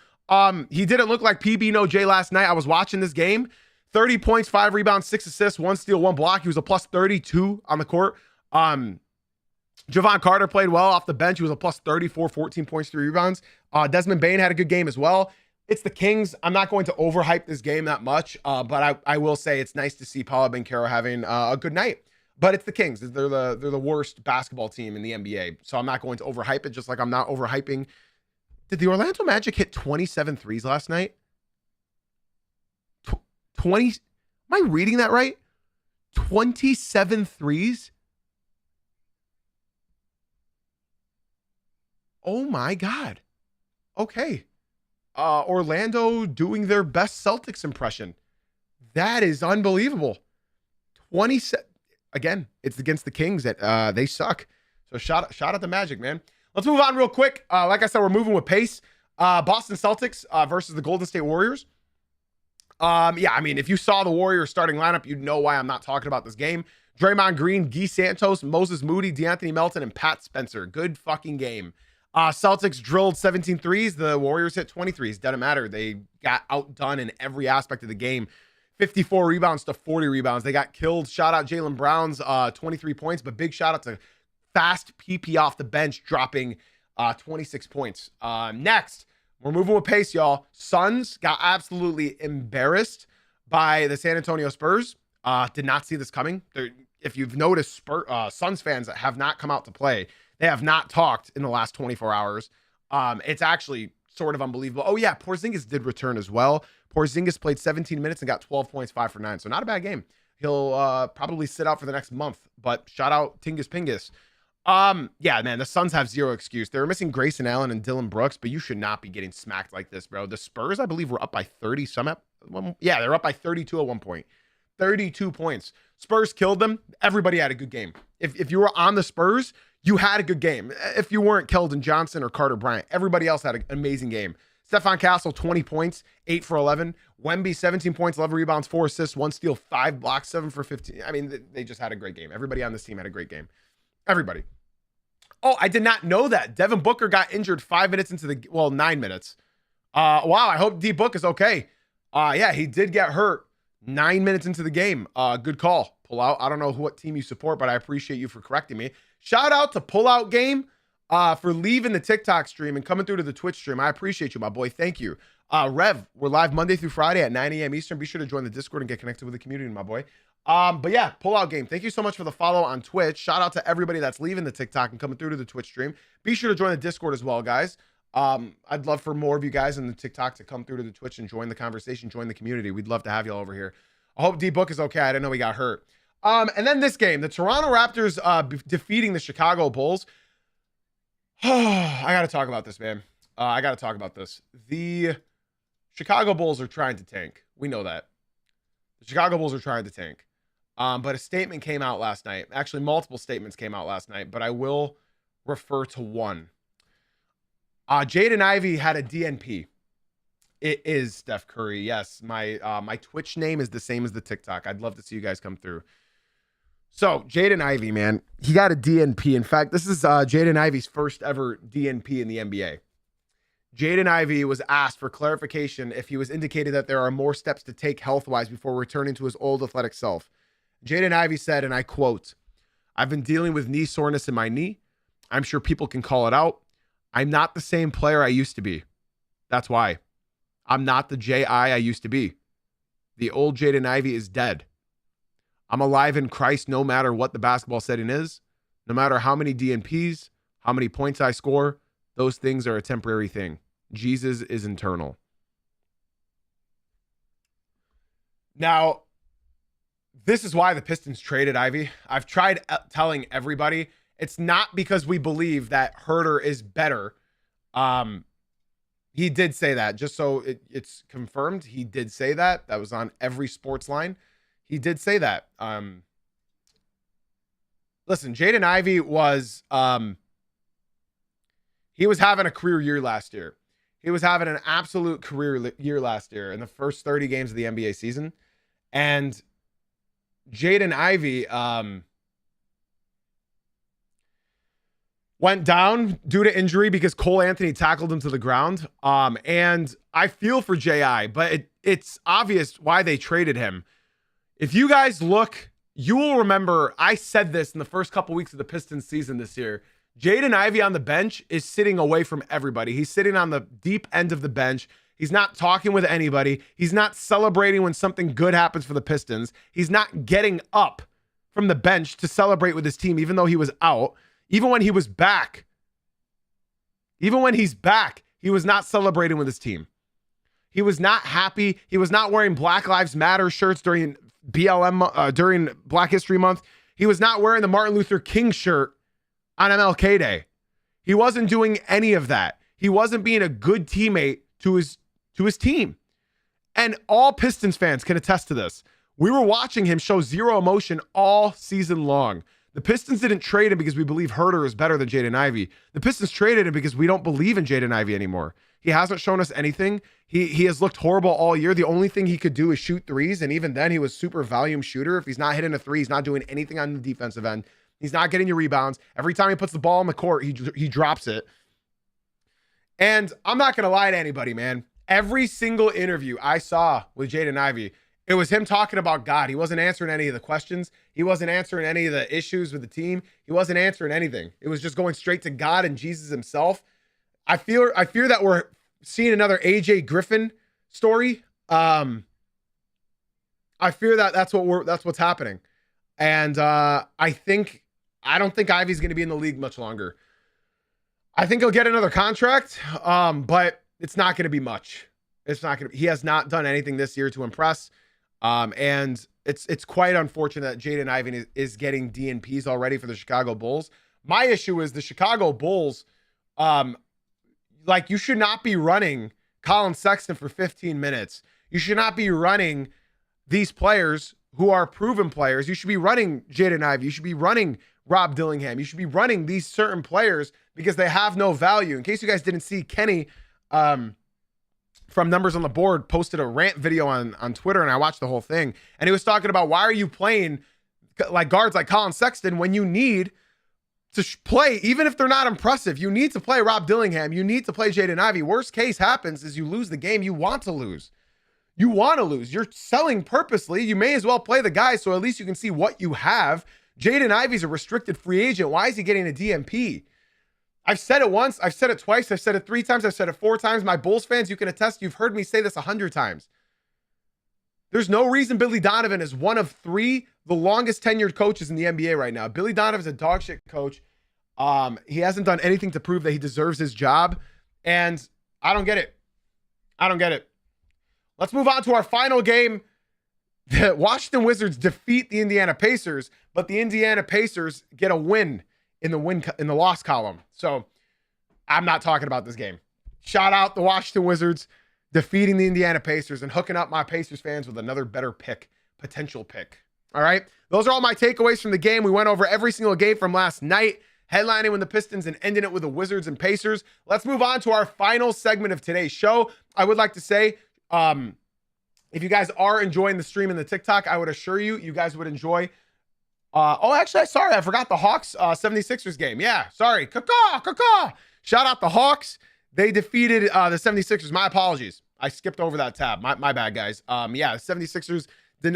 Speaker 1: He didn't look like PB No J last night. I was watching this game. 30 points, 5 rebounds, 6 assists, 1 steal, 1 block. He was a plus 32 on the court. Javon Carter played well off the bench. He was a plus 34, 14 points, 3 rebounds. Desmond Bane had a good game as well. It's the Kings. I'm not going to overhype this game that much, but I will say it's nice to see Paulo Banchero having a good night. But it's the Kings. They're the worst basketball team in the NBA. So I'm not going to overhype it, just like I'm not overhyping. Did the Orlando Magic hit 27 threes last night? 20? Am I reading that right? 27 threes? Oh my God. Okay. Orlando doing their best Celtics impression. That is unbelievable. 27. Again, it's against the Kings that they suck. So shout out the Magic, man. Let's move on real quick. Like I said, we're moving with pace. Boston Celtics versus the Golden State Warriors. Yeah, I mean, if you saw the Warriors starting lineup, you'd know why I'm not talking about this game. Draymond Green, Guy Santos, Moses Moody, DeAnthony Melton, and Pat Spencer. Good fucking game. Celtics drilled 17 threes. The Warriors hit 23s. Doesn't matter. They got outdone in every aspect of the game. 54 rebounds to 40 rebounds. They got killed. Shout out Jaylen Brown's 23 points, but big shout out to fast PP off the bench dropping 26 points. Next, we're moving with pace, y'all. Suns got absolutely embarrassed by the San Antonio Spurs. Did not see this coming. If you've noticed, Suns fans that have not come out to play, they have not talked in the last 24 hours. It's actually sort of unbelievable. Oh, yeah, Porzingis did return as well. Porzingis played 17 minutes and got 12 points, 5 for 9. So not a bad game. He'll probably sit out for the next month. But shout out Tingus Pingus. Yeah, man, the Suns have zero excuse. They were missing Grayson Allen and Dylan Brooks, but you should not be getting smacked like this, bro. The Spurs, I believe, were up by 30 yeah, they're up by 32 at one point. 32 points. Spurs killed them. Everybody had a good game. If you were on the Spurs, you had a good game. If you weren't Keldon Johnson or Carter Bryant, everybody else had an amazing game. Stephon Castle, 20 points, 8 for 11. Wemby, 17 points, 11 rebounds, 4 assists, 1 steal, 5 blocks, 7 for 15. I mean, they just had a great game. Everybody on this team had a great game. Everybody. Oh, I did not know that. Devin Booker got injured 5 minutes into 9 minutes. Wow, I hope D Book is okay. Yeah, he did get hurt 9 minutes into the game. Good call. Pull out. I don't know what team you support, but I appreciate you for correcting me. Shout out to Pull Out Game for leaving the TikTok stream and coming through to the Twitch stream. I appreciate you, my boy. Thank you. Rev, we're live Monday through Friday at 9 a.m. Eastern. Be sure to join the Discord and get connected with the community, my boy. But yeah, Pull Out Game. Thank you so much for the follow on Twitch. Shout out to everybody that's leaving the TikTok and coming through to the Twitch stream. Be sure to join the Discord as well, guys. I'd love for more of you guys in the TikTok to come through to the Twitch and join the conversation, join the community. We'd love to have you all over here. I hope D Book is okay. I didn't know he got hurt. And then this game, the Toronto Raptors defeating the Chicago Bulls. I got to talk about this, man. I got to talk about this. The Chicago Bulls are trying to tank. We know that. The Chicago Bulls are trying to tank. But a statement came out last night. Actually, multiple statements came out last night, but I will refer to one. Jaden Ivey had a DNP. It is Steph Curry. Yes, my Twitch name is the same as the TikTok. I'd love to see you guys come through. So, Jaden Ivey, man, he got a DNP. In fact, this is Jaden Ivey's first ever DNP in the NBA. Jaden Ivey was asked for clarification if he was indicated that there are more steps to take health-wise before returning to his old athletic self. Jaden Ivey said, and I quote, "I've been dealing with knee soreness in my knee. I'm sure people can call it out. I'm not the same player I used to be. That's why. I'm not the J.I. used to be. The old Jaden Ivey is dead. I'm alive in Christ no matter what the basketball setting is, no matter how many DNPs, how many points I score. Those things are a temporary thing. Jesus is eternal." Now, this is why the Pistons traded Ivey. I've tried telling everybody it's not because we believe that Huerter is better. He did say that, just so it's confirmed. He did say that. That was on every sports line. He did say that. listen, Jaden Ivey was he was having a career year last year. He was having an absolute career year last year in the first 30 games of the NBA season. And Jaden Ivey went down due to injury because Cole Anthony tackled him to the ground. And I feel for J.I., but it's obvious why they traded him. If you guys look, you will remember I said this in the first couple weeks of the Pistons season this year. Jaden Ivey on the bench is sitting away from everybody. He's sitting on the deep end of the bench. He's not talking with anybody. He's not celebrating when something good happens for the Pistons. He's not getting up from the bench to celebrate with his team, even though he was out. Even when he was back. Even when he's back, he was not celebrating with his team. He was not happy. He was not wearing Black Lives Matter shirts during BLM, during Black History Month. He was not wearing the Martin Luther King shirt on MLK Day. He wasn't doing any of that. He wasn't being a good teammate to his team. And all Pistons fans can attest to this. We were watching him show zero emotion all season long. The Pistons didn't trade him because we believe Huerter is better than Jaden Ivey. The Pistons traded him because we don't believe in Jaden Ivey anymore. He hasn't shown us anything. He has looked horrible all year. The only thing he could do is shoot threes, and even then he was super volume shooter. If he's not hitting a three, he's not doing anything on the defensive end. He's not getting your rebounds. Every time he puts the ball on the court, he drops it. And I'm not going to lie to anybody, man. Every single interview I saw with Jaden Ivey, it was him talking about God. He wasn't answering any of the questions. He wasn't answering any of the issues with the team. He wasn't answering anything. It was just going straight to God and Jesus himself. I fear that we're seeing another AJ Griffin story. I fear that that's what's happening. And I don't think Ivey's going to be in the league much longer. I think he'll get another contract, but it's not going to be much. He has not done anything this year to impress. And it's quite unfortunate that Jaden Ivey is getting DNPs already for the Chicago Bulls. My issue is the Chicago Bulls, you should not be running Colin Sexton for 15 minutes. You should not be running these players who are proven players. You should be running Jaden Ivey. You should be running Rob Dillingham. You should be running these certain players because they have no value. In case you guys didn't see, Kenny from Numbers on the Board posted a rant video on Twitter, and I watched the whole thing. And he was talking about, why are you playing like guards like Colin Sexton when you need to play, even if they're not impressive? You need to play Rob Dillingham. You need to play Jaden Ivey. Worst case happens is you lose the game you want to lose. You want to lose. You're selling purposely. You may as well play the guy so at least you can see what you have. Jaden Ivey's a restricted free agent. Why is he getting a DNP? I've said it once. I've said it twice. I've said it 3 times. I've said it 4 times. My Bulls fans, you can attest. You've heard me say this 100 times. There's no reason Billy Donovan is one of 3 the longest tenured coaches in the NBA right now. Billy Donovan's a dog shit coach. He hasn't done anything to prove that he deserves his job. And I don't get it. I don't get it. Let's move on to our final game. The Washington Wizards defeat the Indiana Pacers, but the Indiana Pacers get a win in the loss column. So I'm not talking about this game. Shout out the Washington Wizards defeating the Indiana Pacers and hooking up my Pacers fans with another better potential pick. All right. Those are all my takeaways from the game. We went over every single game from last night, headlining with the Pistons and ending it with the Wizards and Pacers. Let's move on to our final segment of today's show. I would like to say, if you guys are enjoying the stream and the TikTok, I would assure you guys would enjoy. Sorry, I forgot the Hawks 76ers game. Yeah, sorry. Caw. Shout out the Hawks. They defeated the 76ers. My apologies. I skipped over that tab. My bad, guys. The 76ers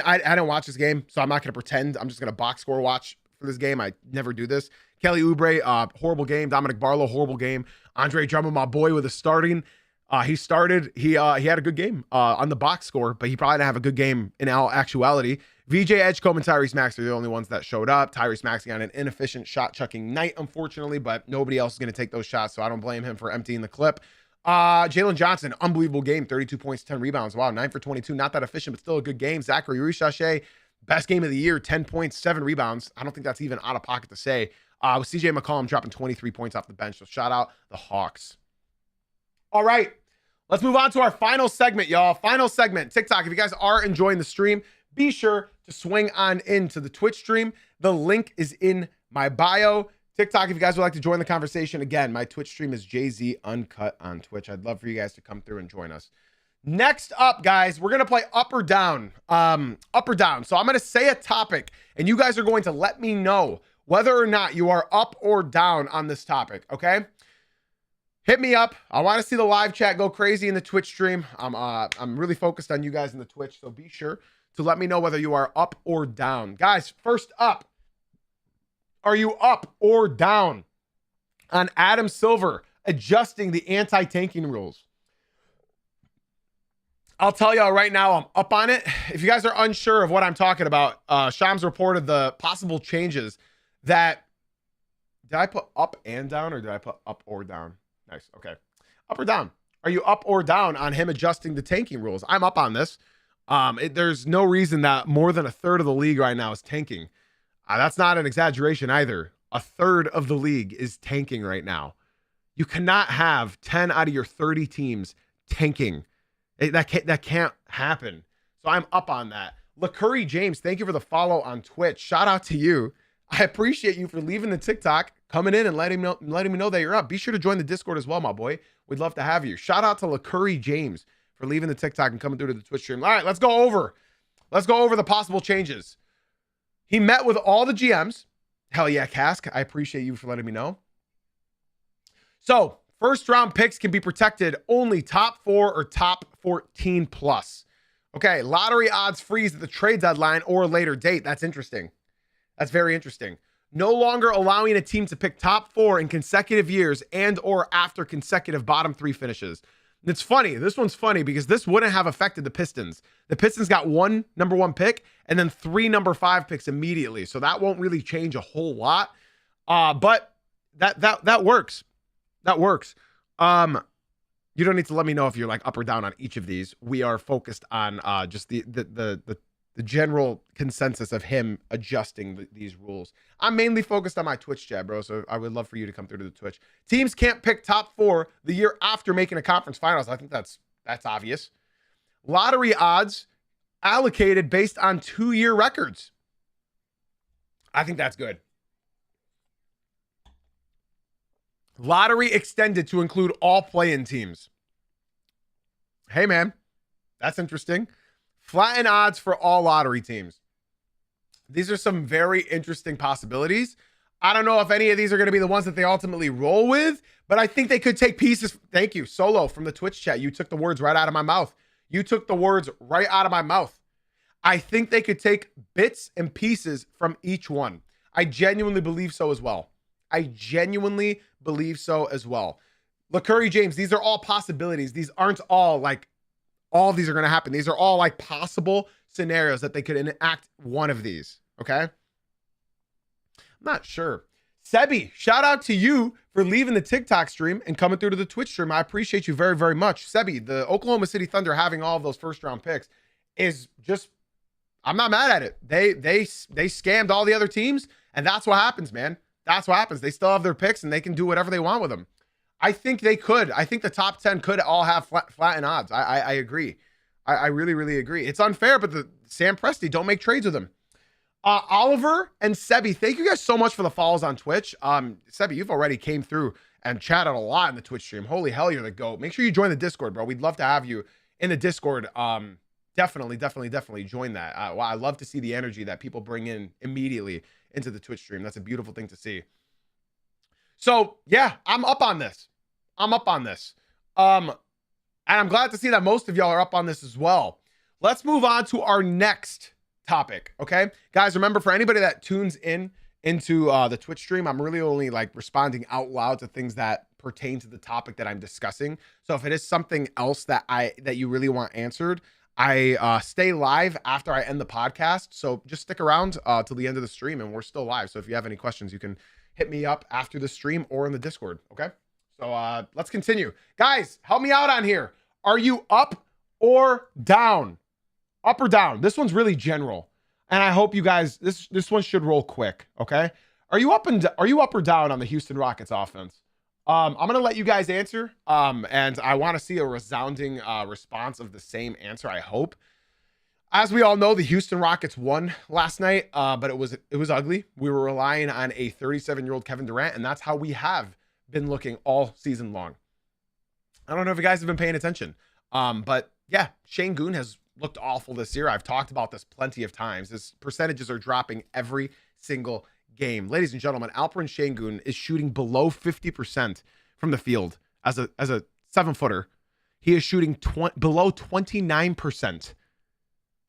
Speaker 1: I didn't watch this game, so I'm not going to pretend. I'm just going to box score watch for this game. I never do this. Kelly Oubre, horrible game. Dominic Barlow, horrible game. Andre Drummond, my boy, with a starting. He started. He had a good game on the box score, but he probably didn't have a good game in actuality. VJ Edgecombe and Tyrese Maxey are the only ones that showed up. Tyrese Maxey on an inefficient shot-chucking night, unfortunately, but nobody else is going to take those shots, so I don't blame him for emptying the clip. Jalen Johnson, unbelievable game, 32 points, 10 rebounds. Wow, 9 for 22, not that efficient, but still a good game. Zachary Richardson, best game of the year, 10 points, 7 rebounds. I don't think that's even out of pocket to say. With CJ McCollum dropping 23 points off the bench, so shout out the Hawks. All right, let's move on to our final segment, y'all. Final segment, TikTok. If you guys are enjoying the stream, be sure to swing on into the Twitch stream. The link is in my bio. TikTok, if you guys would like to join the conversation. Again, my Twitch stream is JZ Uncut on Twitch. I'd love for you guys to come through and join us. Next up, guys, we're going to play up or down. Up or down. So I'm going to say a topic, and you guys are going to let me know whether or not you are up or down on this topic, okay? Hit me up. I want to see the live chat go crazy in the Twitch stream. I'm really focused on you guys in the Twitch, so be sure to let me know whether you are up or down. Guys, first up, are you up or down on Adam Silver adjusting the anti-tanking rules? I'll tell y'all right now, I'm up on it. If you guys are unsure of what I'm talking about, Shams reported the possible changes that... Did I put up and down, or did I put up or down? Nice. Okay. Up or down? Are you up or down on him adjusting the tanking rules? I'm up on this. There's no reason that more than a third of the league right now is tanking. That's not an exaggeration either. A third of the league is tanking right now. You cannot have 10 out of your 30 teams tanking. That can't happen. So I'm up on that. LaCurry James, thank you for the follow on Twitch. Shout out to you. I appreciate you for leaving the TikTok, coming in and letting me know that you're up. Be sure to join the Discord as well, my boy. We'd love to have you. Shout out to LaCurry James for leaving the TikTok and coming through to the Twitch stream. All right, let's go over the possible changes. He met with all the GMs. Hell yeah, Cask. I appreciate you for letting me know. So, first round picks can be protected only top 4 or top 14 plus. Okay, lottery odds freeze at the trade deadline or later date. That's interesting. That's very interesting. No longer allowing a team to pick top 4 in consecutive years and or after consecutive bottom 3 finishes. It's funny. This one's funny because this wouldn't have affected the Pistons. The Pistons got 1 number 1 pick and then 3 number 5 picks immediately. So that won't really change a whole lot. But that works. That works. You don't need to let me know if you're like up or down on each of these. We are focused on just the general consensus of him adjusting these rules. I'm mainly focused on my Twitch chat, bro. So I would love for you to come through to the Twitch. Teams can't pick top 4 the year after making a conference finals. I think that's obvious. Lottery odds allocated based on 2-year records. I think that's good. Lottery extended to include all play-in teams. Hey, man, that's interesting. Flatten odds for all lottery teams. These are some very interesting possibilities. I don't know if any of these are going to be the ones that they ultimately roll with, but I think they could take pieces. Thank you, Solo, from the Twitch chat. You took the words right out of my mouth. You took the words right out of my mouth. I think they could take bits and pieces from each one. I genuinely believe so as well. LaCurry James, these are all possibilities. These aren't all like all of these are going to happen. These are all like possible scenarios that they could enact one of these. Okay. I'm not sure. Sebi, shout out to you for leaving the TikTok stream and coming through to the Twitch stream. I appreciate you very, very much. Sebi, the Oklahoma City Thunder having all of those first round picks is just, I'm not mad at it. They scammed all the other teams, and that's what happens, man. That's what happens. They still have their picks and they can do whatever they want with them. I think they could. I think the top 10 could all have flattened odds. I agree. I really, really agree. It's unfair, but the Sam Presti, don't make trades with him. Oliver and Sebi, thank you guys so much for the follows on Twitch. Sebi, you've already came through and chatted a lot in the Twitch stream. Holy hell, you're the GOAT. Make sure you join the Discord, bro. We'd love to have you in the Discord. Definitely join that. I love to see the energy that people bring in immediately into the Twitch stream. That's a beautiful thing to see. So yeah, I'm up on this. And I'm glad to see that most of y'all are up on this as well. Let's move on to our next topic. Okay, guys, remember, for anybody that tunes into the Twitch stream, I'm really only like responding out loud to things that pertain to the topic that I'm discussing. So if it is something else that you really want answered, I stay live after I end the podcast. So just stick around till the end of the stream, and we're still live. So if you have any questions, you can hit me up after the stream or in the Discord. Okay, so let's continue. Guys, help me out on here. Are you up or down? Up or down? This one's really general, and I hope you guys, this one should roll quick. Okay, are you up or down on the Houston Rockets offense? I'm gonna let you guys answer, and I want to see a resounding response of the same answer. I hope. As we all know, the Houston Rockets won last night, but it was ugly. We were relying on a 37-year-old Kevin Durant, and that's how we have been looking all season long. I don't know if you guys have been paying attention, but yeah, Sengun has looked awful this year. I've talked about this plenty of times. His percentages are dropping every single game. Ladies and gentlemen, Alperen Sengun is shooting below 50% from the field as a 7-footer. He is shooting below 29%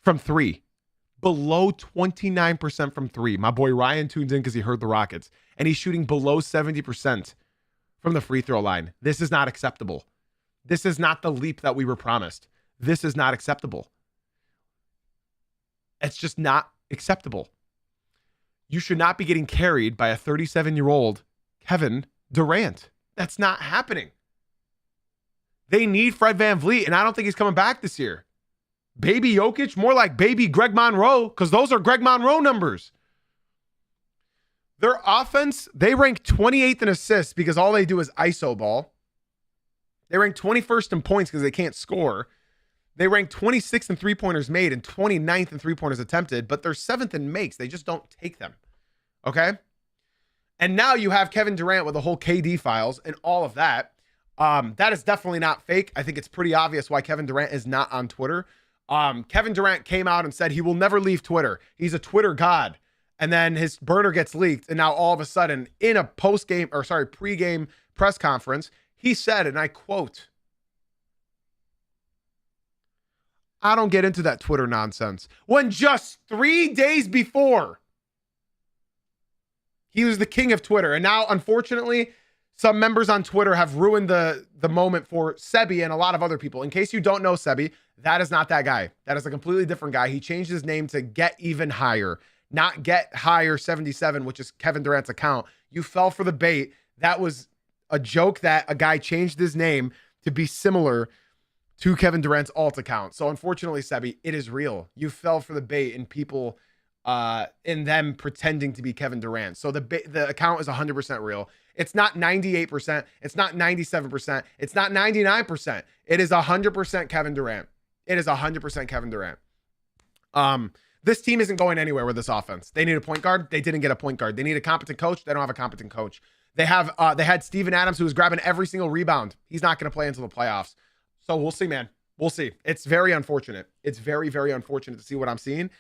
Speaker 1: from three. Below 29% from three. My boy Ryan tunes in because he heard the Rockets. And he's shooting below 70% from the free throw line. This is not acceptable. This is not the leap that we were promised. This is not acceptable. It's just not acceptable. You should not be getting carried by a 37-year-old Kevin Durant. That's not happening. They need Fred VanVleet, and I don't think he's coming back this year. Baby Jokic, more like baby Greg Monroe, because those are Greg Monroe numbers. Their offense, they rank 28th in assists because all they do is ISO ball. They rank 21st in points because they can't score. They rank 26th in three-pointers made and 29th in three-pointers attempted, but they're 7th in makes. They just don't take them. Okay? And now you have Kevin Durant with the whole KD files and all of that. That is definitely not fake. I think it's pretty obvious why Kevin Durant is not on Twitter. Kevin Durant came out and said he will never leave Twitter. He's a Twitter god. And then his burner gets leaked. And now all of a sudden in a pre-game press conference, he said, and I quote, "I don't get into that Twitter nonsense." When just 3 days before, he was the king of Twitter. And now, unfortunately, some members on Twitter have ruined the moment for Sebi and a lot of other people. In case you don't know Sebi, that is not that guy. That is a completely different guy. He changed his name to Get Even Higher, not Get Higher 77, which is Kevin Durant's account. You fell for the bait. That was a joke that a guy changed his name to be similar to Kevin Durant's alt account. So unfortunately, Sebi, it is real. You fell for the bait and people in them pretending to be Kevin Durant. So the account is 100% real. It's not 98%. It's not 97%. It's not 99%. It is 100% Kevin Durant. It is 100% Kevin Durant. This team isn't going anywhere with this offense. They need a point guard. They didn't get a point guard. They need a competent coach. They don't have a competent coach. They had Steven Adams, who was grabbing every single rebound. He's not going to play until the playoffs. So we'll see, man. We'll see. It's very unfortunate. It's very, very unfortunate to see what I'm seeing.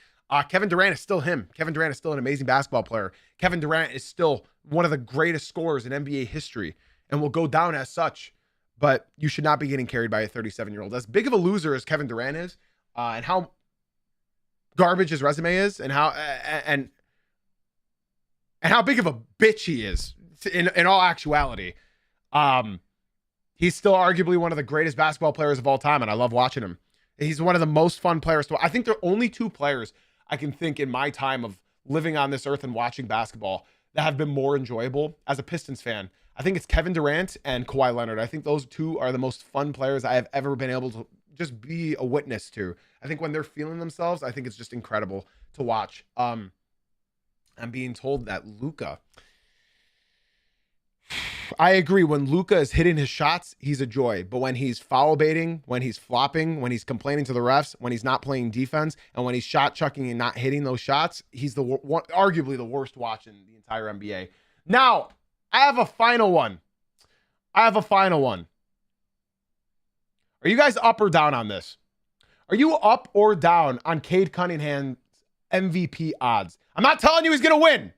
Speaker 1: Kevin Durant is still him. Kevin Durant is still an amazing basketball player. Kevin Durant is still one of the greatest scorers in NBA history and will go down as such. But you should not be getting carried by a 37-year-old. As big of a loser as Kevin Durant is, and how garbage his resume is, and how big of a bitch he is in all actuality, he's still arguably one of the greatest basketball players of all time, and I love watching him. He's one of the most fun players to watch. I think there are only two players I can think in my time of living on this earth and watching basketball that have been more enjoyable as a Pistons fan. I think it's Kevin Durant and Kawhi Leonard. I think those two are the most fun players I have ever been able to just be a witness to. I think when they're feeling themselves, I think it's just incredible to watch. I'm being told that Luka, I agree. When Luka is hitting his shots, he's a joy. But when he's foul baiting, when he's flopping, when he's complaining to the refs, when he's not playing defense, and when he's shot chucking and not hitting those shots, he's arguably the worst watch in the entire NBA. Now, I have a final one. Are you guys up or down on this? Are you up or down on Cade Cunningham's MVP odds? I'm not telling you he's going to win,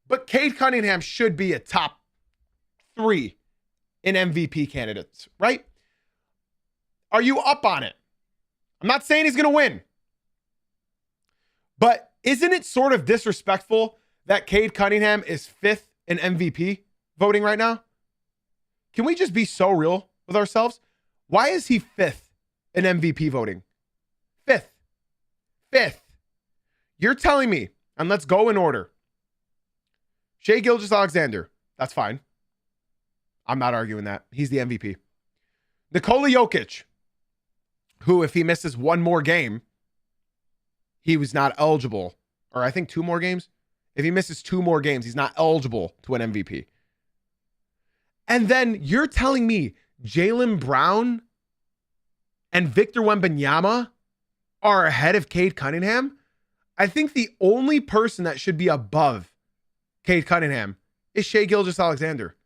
Speaker 1: but Cade Cunningham should be a top 3 in MVP candidates, right? Are you up on it? I'm not saying he's going to win, but isn't it sort of disrespectful that Cade Cunningham is 5th in MVP voting right now? Can we just be so real with ourselves? Why is he 5th in MVP voting? 5th. You're telling me, and let's go in order. Shai Gilgeous-Alexander, that's fine. I'm not arguing that. He's the MVP. Nikola Jokic, who, if he misses one more game, he was not eligible. Or I think 2 more games. If he misses 2 more games, he's not eligible to win MVP. And then you're telling me Jaylen Brown and Victor Wembanyama are ahead of Cade Cunningham, I think the only person that should be above Cade Cunningham is Shai Gilgeous-Alexander.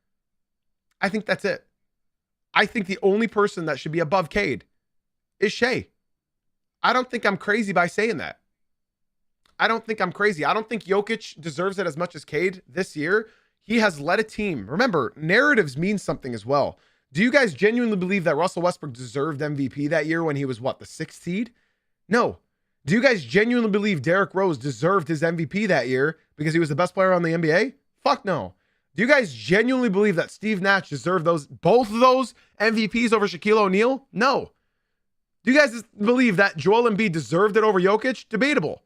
Speaker 1: I think that's it. I think the only person that should be above Cade is Shai. I don't think I'm crazy by saying that. I don't think I'm crazy. I don't think Jokic deserves it as much as Cade this year. He has led a team. Remember, narratives mean something as well. Do you guys genuinely believe that Russell Westbrook deserved MVP that year when he was, what, the 6th seed? No. Do you guys genuinely believe Derrick Rose deserved his MVP that year because he was the best player on the NBA? Fuck no. Do you guys genuinely believe that Steve Nash deserved both of those MVPs over Shaquille O'Neal? No. Do you guys believe that Joel Embiid deserved it over Jokic? Debatable.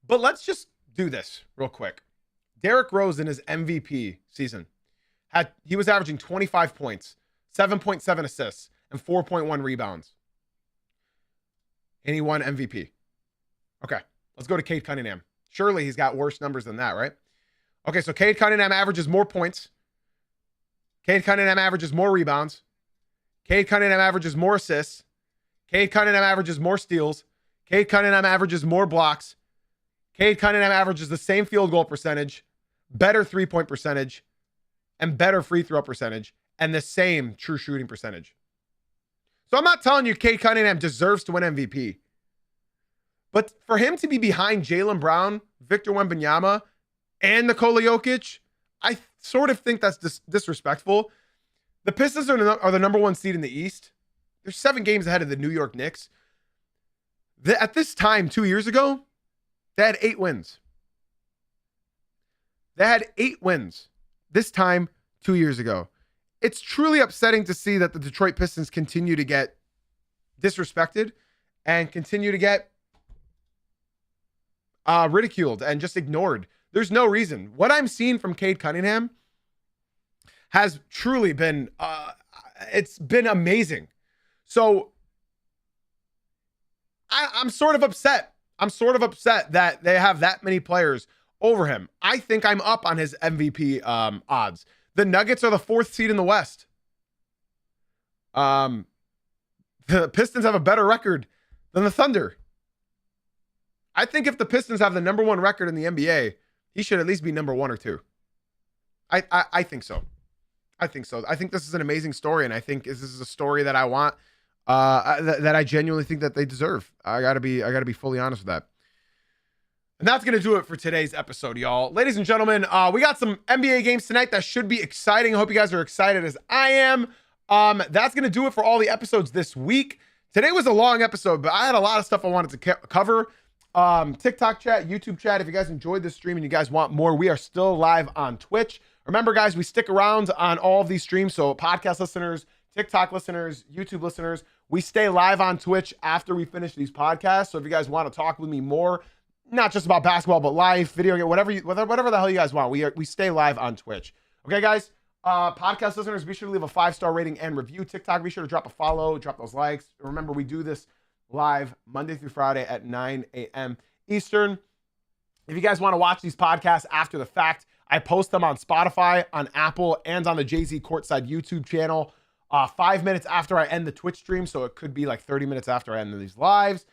Speaker 1: But let's just do this real quick. Derrick Rose in his MVP season he was averaging 25 points, 7.7 assists, and 4.1 rebounds. And he won MVP. Okay, let's go to Cade Cunningham. Surely he's got worse numbers than that, right? Okay, so Cade Cunningham averages more points. Cade Cunningham averages more rebounds. Cade Cunningham averages more assists. Cade Cunningham averages more steals. Cade Cunningham averages more blocks. Cade Cunningham averages the same field goal percentage, better three-point percentage, and better free throw percentage, and the same true shooting percentage. So I'm not telling you Cade Cunningham deserves to win MVP. But for him to be behind Jaylen Brown, Victor Wembanyama, and Nikola Jokic, I sort of think that's disrespectful. The Pistons are the number 1 seed in the East. They're 7 games ahead of the New York Knicks. At this time, 2 years ago, they had 8 wins. They had 8 wins this time 2 years ago. It's truly upsetting to see that the Detroit Pistons continue to get disrespected and continue to get ridiculed and just ignored. There's no reason. What I'm seeing from Cade Cunningham has truly been, it's been amazing. So I'm sort of upset. I'm sort of upset that they have that many players over him. I think I'm up on his MVP odds. The Nuggets are the 4th seed in the West. The Pistons have a better record than the Thunder. I think if the Pistons have the number 1 record in the NBA, he should at least be number 1 or 2. I think so. I think so. I think this is an amazing story, and I think this is a story that I want, that I genuinely think that they deserve. I gotta be fully honest with that. And that's going to do it for today's episode, y'all. Ladies and gentlemen, we got some NBA games tonight that should be exciting. I hope you guys are excited as I am. That's going to do it for all the episodes this week. Today was a long episode, but I had a lot of stuff I wanted to cover. TikTok chat, YouTube chat. If you guys enjoyed this stream and you guys want more, we are still live on Twitch. Remember, guys, we stick around on all of these streams. So podcast listeners, TikTok listeners, YouTube listeners, we stay live on Twitch after we finish these podcasts. So if you guys want to talk with me more, not just about basketball, but live, video game, whatever the hell you guys want. We stay live on Twitch. Okay, guys? Podcast listeners, be sure to leave a 5-star rating and review. TikTok, be sure to drop a follow, drop those likes. Remember, we do this live Monday through Friday at 9 a.m. Eastern. If you guys want to watch these podcasts after the fact, I post them on Spotify, on Apple, and on the Jay-Z Courtside YouTube channel 5 minutes after I end the Twitch stream, so it could be like 30 minutes after I end these lives.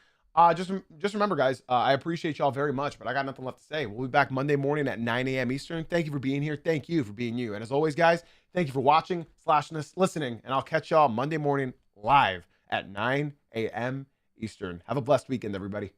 Speaker 1: Just remember, guys, I appreciate y'all very much, but I got nothing left to say. We'll be back Monday morning at 9 a.m. Eastern. Thank you for being here. Thank you for being you. And as always, guys, thank you for watching / listening, and I'll catch y'all Monday morning live at 9 a.m. Eastern. Have a blessed weekend, everybody.